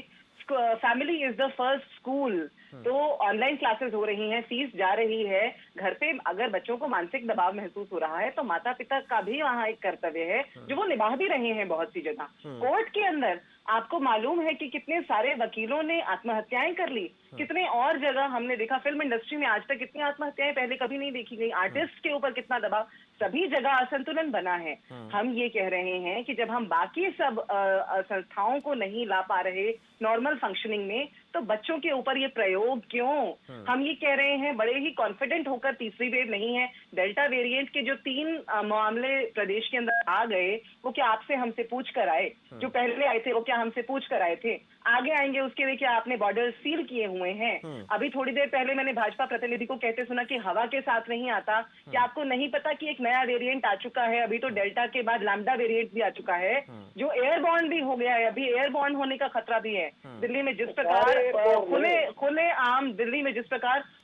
family is the first school. तो ऑनलाइन क्लासेस हो रही हैं, फीस जा रही है, घर पे अगर बच्चों को मानसिक दबाव महसूस हो रहा है तो माता पिता का भी वहाँ एक कर्तव्य है जो वो निभा भी रहे हैं बहुत सी जगह। कोर्ट के अंदर आपको मालूम है कि कितने सारे वकीलों ने आत्महत्याएं कर ली, कितने और जगह हमने देखा, फिल्म इंडस्ट्री में आज तक कितनी आत्महत्याएं पहले कभी नहीं देखी गई, आर्टिस्ट के ऊपर कितना दबाव, सभी जगह असंतुलन बना है। हम ये कह रहे हैं कि जब हम बाकी सब संस्थाओं को नहीं ला पा रहे नॉर्मल फंक्शनिंग में, तो बच्चों के ऊपर ये प्रयोग क्यों? हम ये कह रहे हैं बड़े ही कॉन्फिडेंट होकर, तीसरी वेव नहीं है, डेल्टा वेरिएंट के जो 3 मामले प्रदेश के अंदर आ गए, वो क्या आपसे हमसे पूछ कर आए? जो पहले आए थे वो क्या हमसे पूछ कर आए थे? आगे आएंगे उसके लिए क्या आपने बॉर्डर सील किए हुए हैं? अभी थोड़ी देर पहले मैंने भाजपा प्रतिनिधि को कहते सुना कि हवा के साथ नहीं आता। क्या आपको नहीं पता कि एक नया वेरिएंट आ चुका है? अभी तो डेल्टा के बाद लैम्डा वेरिएंट भी आ चुका है जो एयरबॉर्न भी हो गया है, अभी एयरबॉर्न होने का खतरा भी है। दिल्ली में जिस प्रकार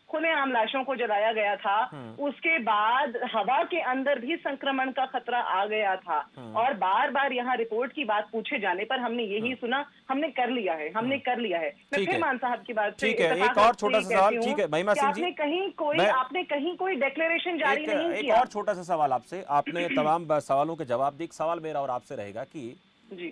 खुले आम लाशों को जलाया गया था, उसके बाद हवा के अंदर भी संक्रमण का खतरा आ गया था, और बार बार यहाँ रिपोर्ट की बात पूछे जाने पर हमने यही सुना, हमने कर लिया है। मैं फिर मान साहब की बात से एक और छोटा सा सवाल, ठीक है महिमा सिंह जी, आपने कहीं कोई डिक्लेरेशन जारी नहीं किया। एक और छोटा सा सवाल आपसे, आपने तमाम सवालों के जवाब दिए, एक सवाल मेरा और आपसे रहेगा कि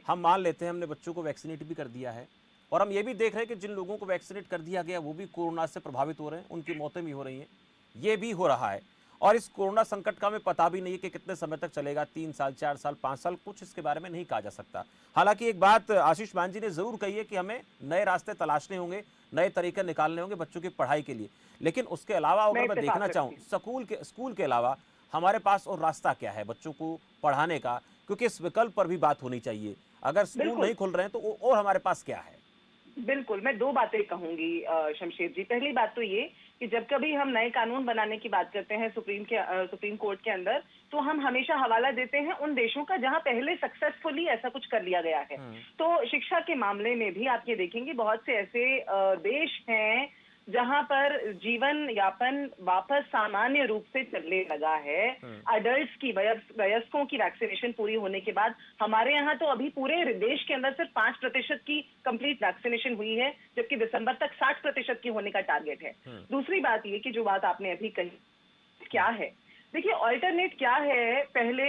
हम मान लेते हैं हमने बच्चों को वैक्सीनेट भी कर दिया है, और हम ये भी देख रहे हैं कि जिन लोगों को वैक्सीनेट कर दिया गया वो भी कोरोना से प्रभावित हो रहे हैं, उनकी मौतें भी हो रही हैं, ये भी हो रहा है, और इस कोरोना संकट का हमें पता भी नहीं है कि कितने समय तक चलेगा, 3 साल 4 साल 5 साल, कुछ इसके बारे में नहीं कहा जा सकता। हालांकि एक बात आशीष मान जी ने जरूर कही है कि हमें नए रास्ते तलाशने होंगे, नए तरीके निकालने होंगे बच्चों की पढ़ाई के लिए, लेकिन उसके अलावा अगर मैं देखना चाहूँ स्कूल के अलावा हमारे पास और रास्ता क्या है बच्चों को पढ़ाने का, क्योंकि इस विकल्प पर भी बात होनी चाहिए। अगर स्कूल नहीं खुल रहे हैं तो और हमारे पास क्या है? बिल्कुल, मैं 2 बातें कहूंगी शमशेर जी। पहली बात तो ये कि जब कभी हम नए कानून बनाने की बात करते हैं सुप्रीम कोर्ट के अंदर, तो हम हमेशा हवाला देते हैं उन देशों का जहां पहले सक्सेसफुली ऐसा कुछ कर लिया गया है। तो शिक्षा के मामले में भी आप ये देखेंगे बहुत से ऐसे देश हैं जहां पर जीवन यापन वापस सामान्य रूप से चलने लगा है। अडल्ट्स की, वयस्कों की वैक्सीनेशन पूरी होने के बाद हमारे यहाँ तो अभी पूरे देश के अंदर सिर्फ 5% की कंप्लीट वैक्सीनेशन हुई है, जबकि दिसंबर तक 60% की होने का टारगेट है। दूसरी बात ये कि जो बात आपने अभी कही क्या है, देखिए ऑल्टरनेट क्या है। पहले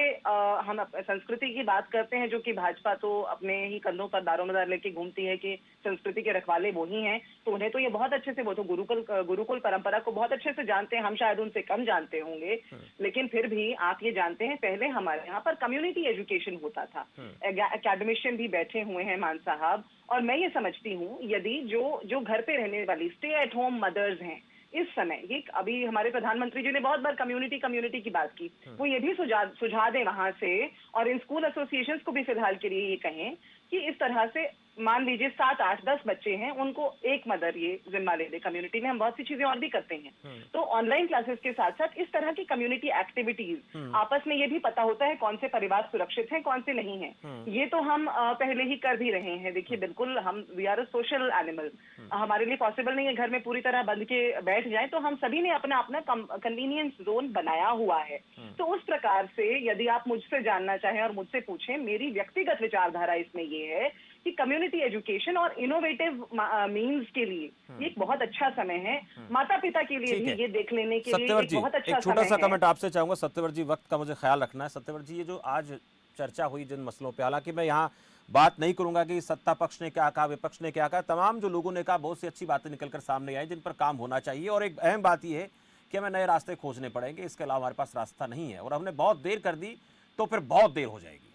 हम संस्कृति की बात करते हैं, जो कि भाजपा तो अपने ही कंधों पर दारोमदार लेके घूमती है कि संस्कृति के रखवाले वो ही हैं, तो उन्हें तो ये बहुत अच्छे से, वो तो गुरुकुल परंपरा को बहुत अच्छे से जानते हैं। हम शायद उनसे कम जानते होंगे, लेकिन फिर भी आप ये जानते हैं पहले हमारे यहाँ पर कम्युनिटी एजुकेशन होता था। एकेडमिशियन भी बैठे हुए हैं मान साहब, और मैं ये समझती हूँ यदि जो घर पे रहने वाली स्टे एट होम मदर्स हैं इस समय, ये अभी हमारे प्रधानमंत्री जी ने बहुत बार कम्युनिटी की बात की, वो ये भी सुझा दें वहां से, और इन स्कूल एसोसिएशंस को भी फिलहाल के लिए ये कहें कि इस तरह से मान लीजिए 7, 8, 10 बच्चे हैं, उनको एक मदर ये जिम्मा ले दे। कम्युनिटी में हम बहुत सी चीजें और भी करते हैं, तो ऑनलाइन क्लासेस के साथ साथ इस तरह की कम्युनिटी एक्टिविटीज, आपस में ये भी पता होता है कौन से परिवार सुरक्षित हैं, कौन से नहीं हैं। ये तो हम पहले ही कर भी रहे हैं। देखिए बिल्कुल हम we are a social animal, हमारे लिए पॉसिबल नहीं है घर में पूरी तरह बंद के बैठ जाए, तो हम सभी ने अपना अपना कन्वीनियंस जोन बनाया हुआ है। तो उस प्रकार से यदि आप मुझसे जानना चाहें और मुझसे पूछें, मेरी व्यक्तिगत विचारधारा इसमें ये है कि कम्युनिटी एजुकेशन और इनोवेटिव मीन्स के लिए ये एक बहुत अच्छा समय है। माता पिता के लिए भी ये देख लेने के लिए एक बहुत अच्छा समय है। एक छोटा सा कमेंट आपसे चाहूंगा सत्यव्रत जी, वक्त का मुझे ख्याल रखना है। सत्यव्रत जी, ये जो आज चर्चा हुई जिन मसलों पे, हालांकि मैं यहाँ बात नहीं करूंगा कि सत्ता पक्ष ने क्या कहा, विपक्ष ने क्या कहा, तमाम जो लोगों ने कहा बहुत सी अच्छी बातें निकलकर सामने आई जिन पर काम होना चाहिए। और एक अहम बात यह है कि हमें नए रास्ते खोजने पड़ेंगे, इसके अलावा हमारे पास रास्ता नहीं है, और हमने बहुत देर कर दी तो फिर बहुत देर हो जाएगी।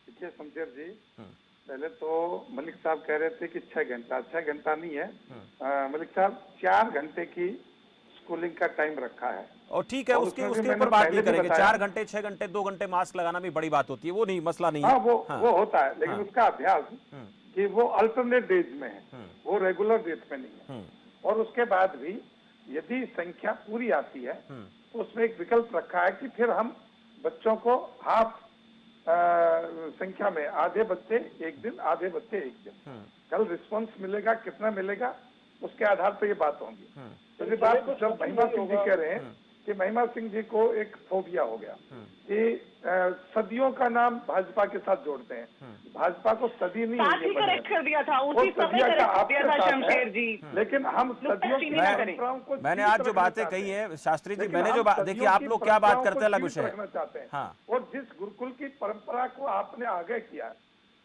देखिए शमशेर जी, पहले तो मलिक साहब कह रहे थे कि 6 घंटा, 6 घंटा नहीं है। मलिक साहब 4 घंटे की स्कूलिंग का टाइम रखा है, और ठीक है, उसके ऊपर बात नहीं करेंगे। 4 घंटे, 6 घंटे, 2 घंटे मास्क लगाना भी बड़ी बात होती है, वो नहीं, मसला नहीं है। वो होता है, लेकिन उसका अभ्यास कि वो अल्टरनेट डेज में है, वो रेगुलर डेज में नहीं है। और उसके बाद भी यदि संख्या पूरी आती है तो उसमें एक विकल्प रखा है कि फिर हम बच्चों को हाफ संख्या में, आधे बच्चे एक दिन, आधे बच्चे एक दिन, कल रिस्पांस मिलेगा, कितना मिलेगा उसके आधार पर ये बात होगी। तो ये बात जब महिमा सिंह जी कह रहे हैं कि महिमा सिंह जी को एक फोबिया हो गया कि सदियों का नाम भाजपा के साथ जोड़ते हैं, भाजपा को सदी नहीं है, करेक्ट कर दिया था उसी समय, करेक्ट किया था शमशेर जी, लेकिन हम सदियों की परंपराओं को, मैंने आज जो बातें कही है शास्त्री जी, मैंने जो बात देखिए, आप लोग क्या बात करते हैं अलग विषय है। हाँ, और जिस गुरुकुल की परंपरा को आपने आगे किया,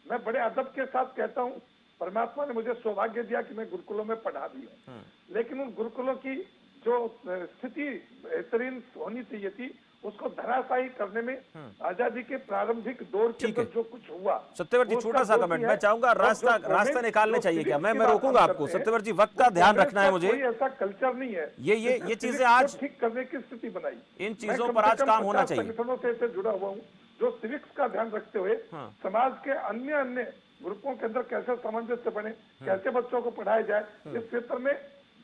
मैं बड़े अदब के साथ कहता हूँ, परमात्मा ने मुझे सौभाग्य दिया कि मैं गुरुकुलों में पढ़ा भी हूँ, लेकिन उन गुरुकुलों की जो स्थिति बेहतरीन होनी चाहिए थी, उसको धराशायी करने में आजादी के प्रारंभिक दौर के अंदर जो कुछ हुआ। सत्यव्रत जी, छोटा सा कमेंट, मैं चाहूंगा रास्ता निकालने चाहिए क्या? मैं रोकूंगा आपको। सत्यव्रत जी, वक्त का ध्यान रखना है मुझे। कोई ऐसा कल्चर नहीं है, ये चीजें आज ठीक करने की स्थिति बनाई, इन चीजों पर आज काम होना चाहिए। संगठनों से जुड़ा हुआ हूँ जो सिविक्स का ध्यान रखते हुए समाज के अन्य ग्रुपों के अंदर कैसे सामंजस्य बने, कैसे बच्चों को पढ़ाया जाए, इस क्षेत्र में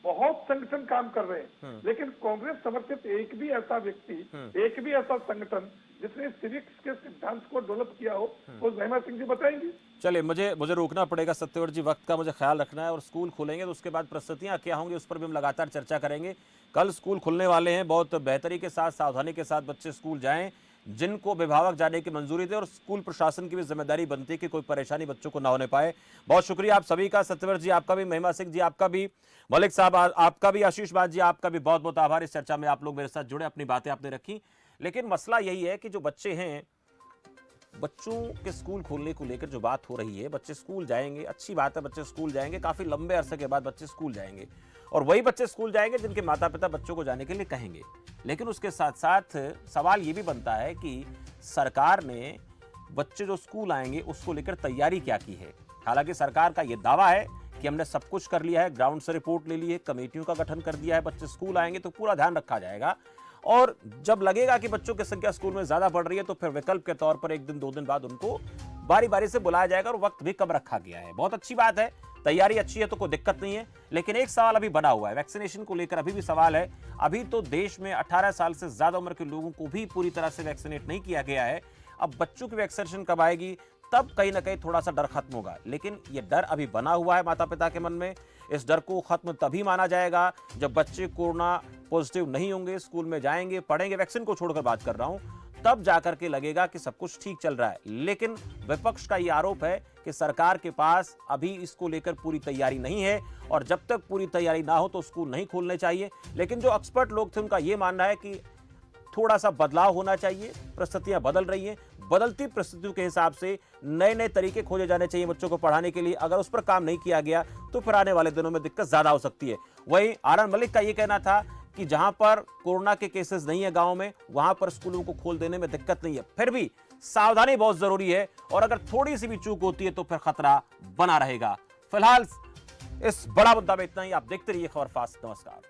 बहुत संगठन काम कर रहे हैं। लेकिन कांग्रेस समर्थित एक भी ऐसा व्यक्ति, एक भी ऐसा संगठन जिसने सिविक्स के सिद्धांत को डेवलप किया हो, वो महिमा सिंह जी बताएंगे। चलिए, मुझे रोकना पड़ेगा सत्यव्रत जी, वक्त का मुझे ख्याल रखना है। और स्कूल खुलेंगे तो उसके बाद परिस्थितियां क्या होंगी उस पर भी हम लगातार चर्चा करेंगे। कल स्कूल खुलने वाले हैं, बहुत बेहतरी के साथ, सावधानी के साथ बच्चे स्कूल जाएं, जिनको अभिभावक जाने की मंजूरी दे, और स्कूल प्रशासन की भी जिम्मेदारी बनती है कि कोई परेशानी बच्चों को ना होने पाए। बहुत शुक्रिया आप सभी का, सत्यव्रत जी आपका भी, महिमा सिंह जी आपका भी, मलिक साहब आपका भी, आशीष बात जी आपका भी बहुत बहुत आभार। इस चर्चा में आप लोग मेरे साथ जुड़े, अपनी बातें आपने रखी। लेकिन मसला यही है कि जो बच्चे हैं, बच्चों के स्कूल खोलने को लेकर जो बात हो रही है, बच्चे स्कूल जाएंगे, अच्छी बात है, बच्चे स्कूल जाएंगे, काफी लंबे अरसे के बाद बच्चे स्कूल जाएंगे, और वही बच्चे स्कूल जाएंगे जिनके माता पिता बच्चों को जाने के लिए कहेंगे। लेकिन उसके साथ साथ सवाल ये भी बनता है कि सरकार ने बच्चे जो स्कूल आएंगे उसको लेकर तैयारी क्या की है। हालांकि सरकार का यह दावा है कि हमने सब कुछ कर लिया है, ग्राउंड से रिपोर्ट ले ली है, कमेटियों का गठन कर दिया है, बच्चे स्कूल आएंगे तो पूरा ध्यान रखा जाएगा, और जब लगेगा कि बच्चों की संख्या स्कूल में ज्यादा बढ़ रही है तो फिर विकल्प के तौर पर 1 दिन 2 दिन बाद उनको बारी बारी से बुलाया जाएगा, और वक्त भी कम रखा गया है। बहुत अच्छी बात है, तैयारी अच्छी है तो कोई दिक्कत नहीं है। लेकिन एक सवाल अभी बना हुआ है, वैक्सीनेशन को लेकर अभी भी सवाल है। अभी तो देश में 18 साल से ज्यादा उम्र के लोगों को भी पूरी तरह से वैक्सीनेट नहीं किया गया है। अब बच्चों की वैक्सीनेशन कब आएगी, तब कहीं ना कहीं थोड़ा सा डर खत्म होगा। लेकिन यह डर अभी बना हुआ है माता पिता के मन में इस डर को खत्म तभी माना जाएगा जब बच्चे कोरोना पॉजिटिव नहीं होंगे, स्कूल में जाएंगे, पढ़ेंगे, वैक्सीन को छोड़कर बात कर रहा हूं, तब जाकर के लगेगा कि सब कुछ ठीक चल रहा है। लेकिन विपक्ष का यह आरोप है कि सरकार के पास अभी इसको लेकर पूरी तैयारी नहीं है और जब तक पूरी तैयारी ना हो तो स्कूल नहीं खोलने चाहिए। लेकिन जो एक्सपर्ट लोग थे उनका यह मानना है कि थोड़ा सा बदलाव होना चाहिए, परिस्थितियां बदल रही हैं, बदलती परिस्थितियों के हिसाब से नए नए तरीके खोजे जाने चाहिए बच्चों को पढ़ाने के लिए। अगर उस पर काम नहीं किया गया तो फिर आने वाले दिनों में दिक्कत ज्यादा हो सकती है। वहीं आनंद मलिक का यह कहना था कि जहां पर कोरोना के केसेस नहीं है गांव में, वहां पर स्कूलों को खोल देने में दिक्कत नहीं है, फिर भी सावधानी बहुत जरूरी है और अगर थोड़ी सी भी चूक होती है तो फिर खतरा बना रहेगा। फिलहाल इस बड़ा मुद्दा में इतना ही। आप देखते रहिए खबर फास्ट। नमस्कार।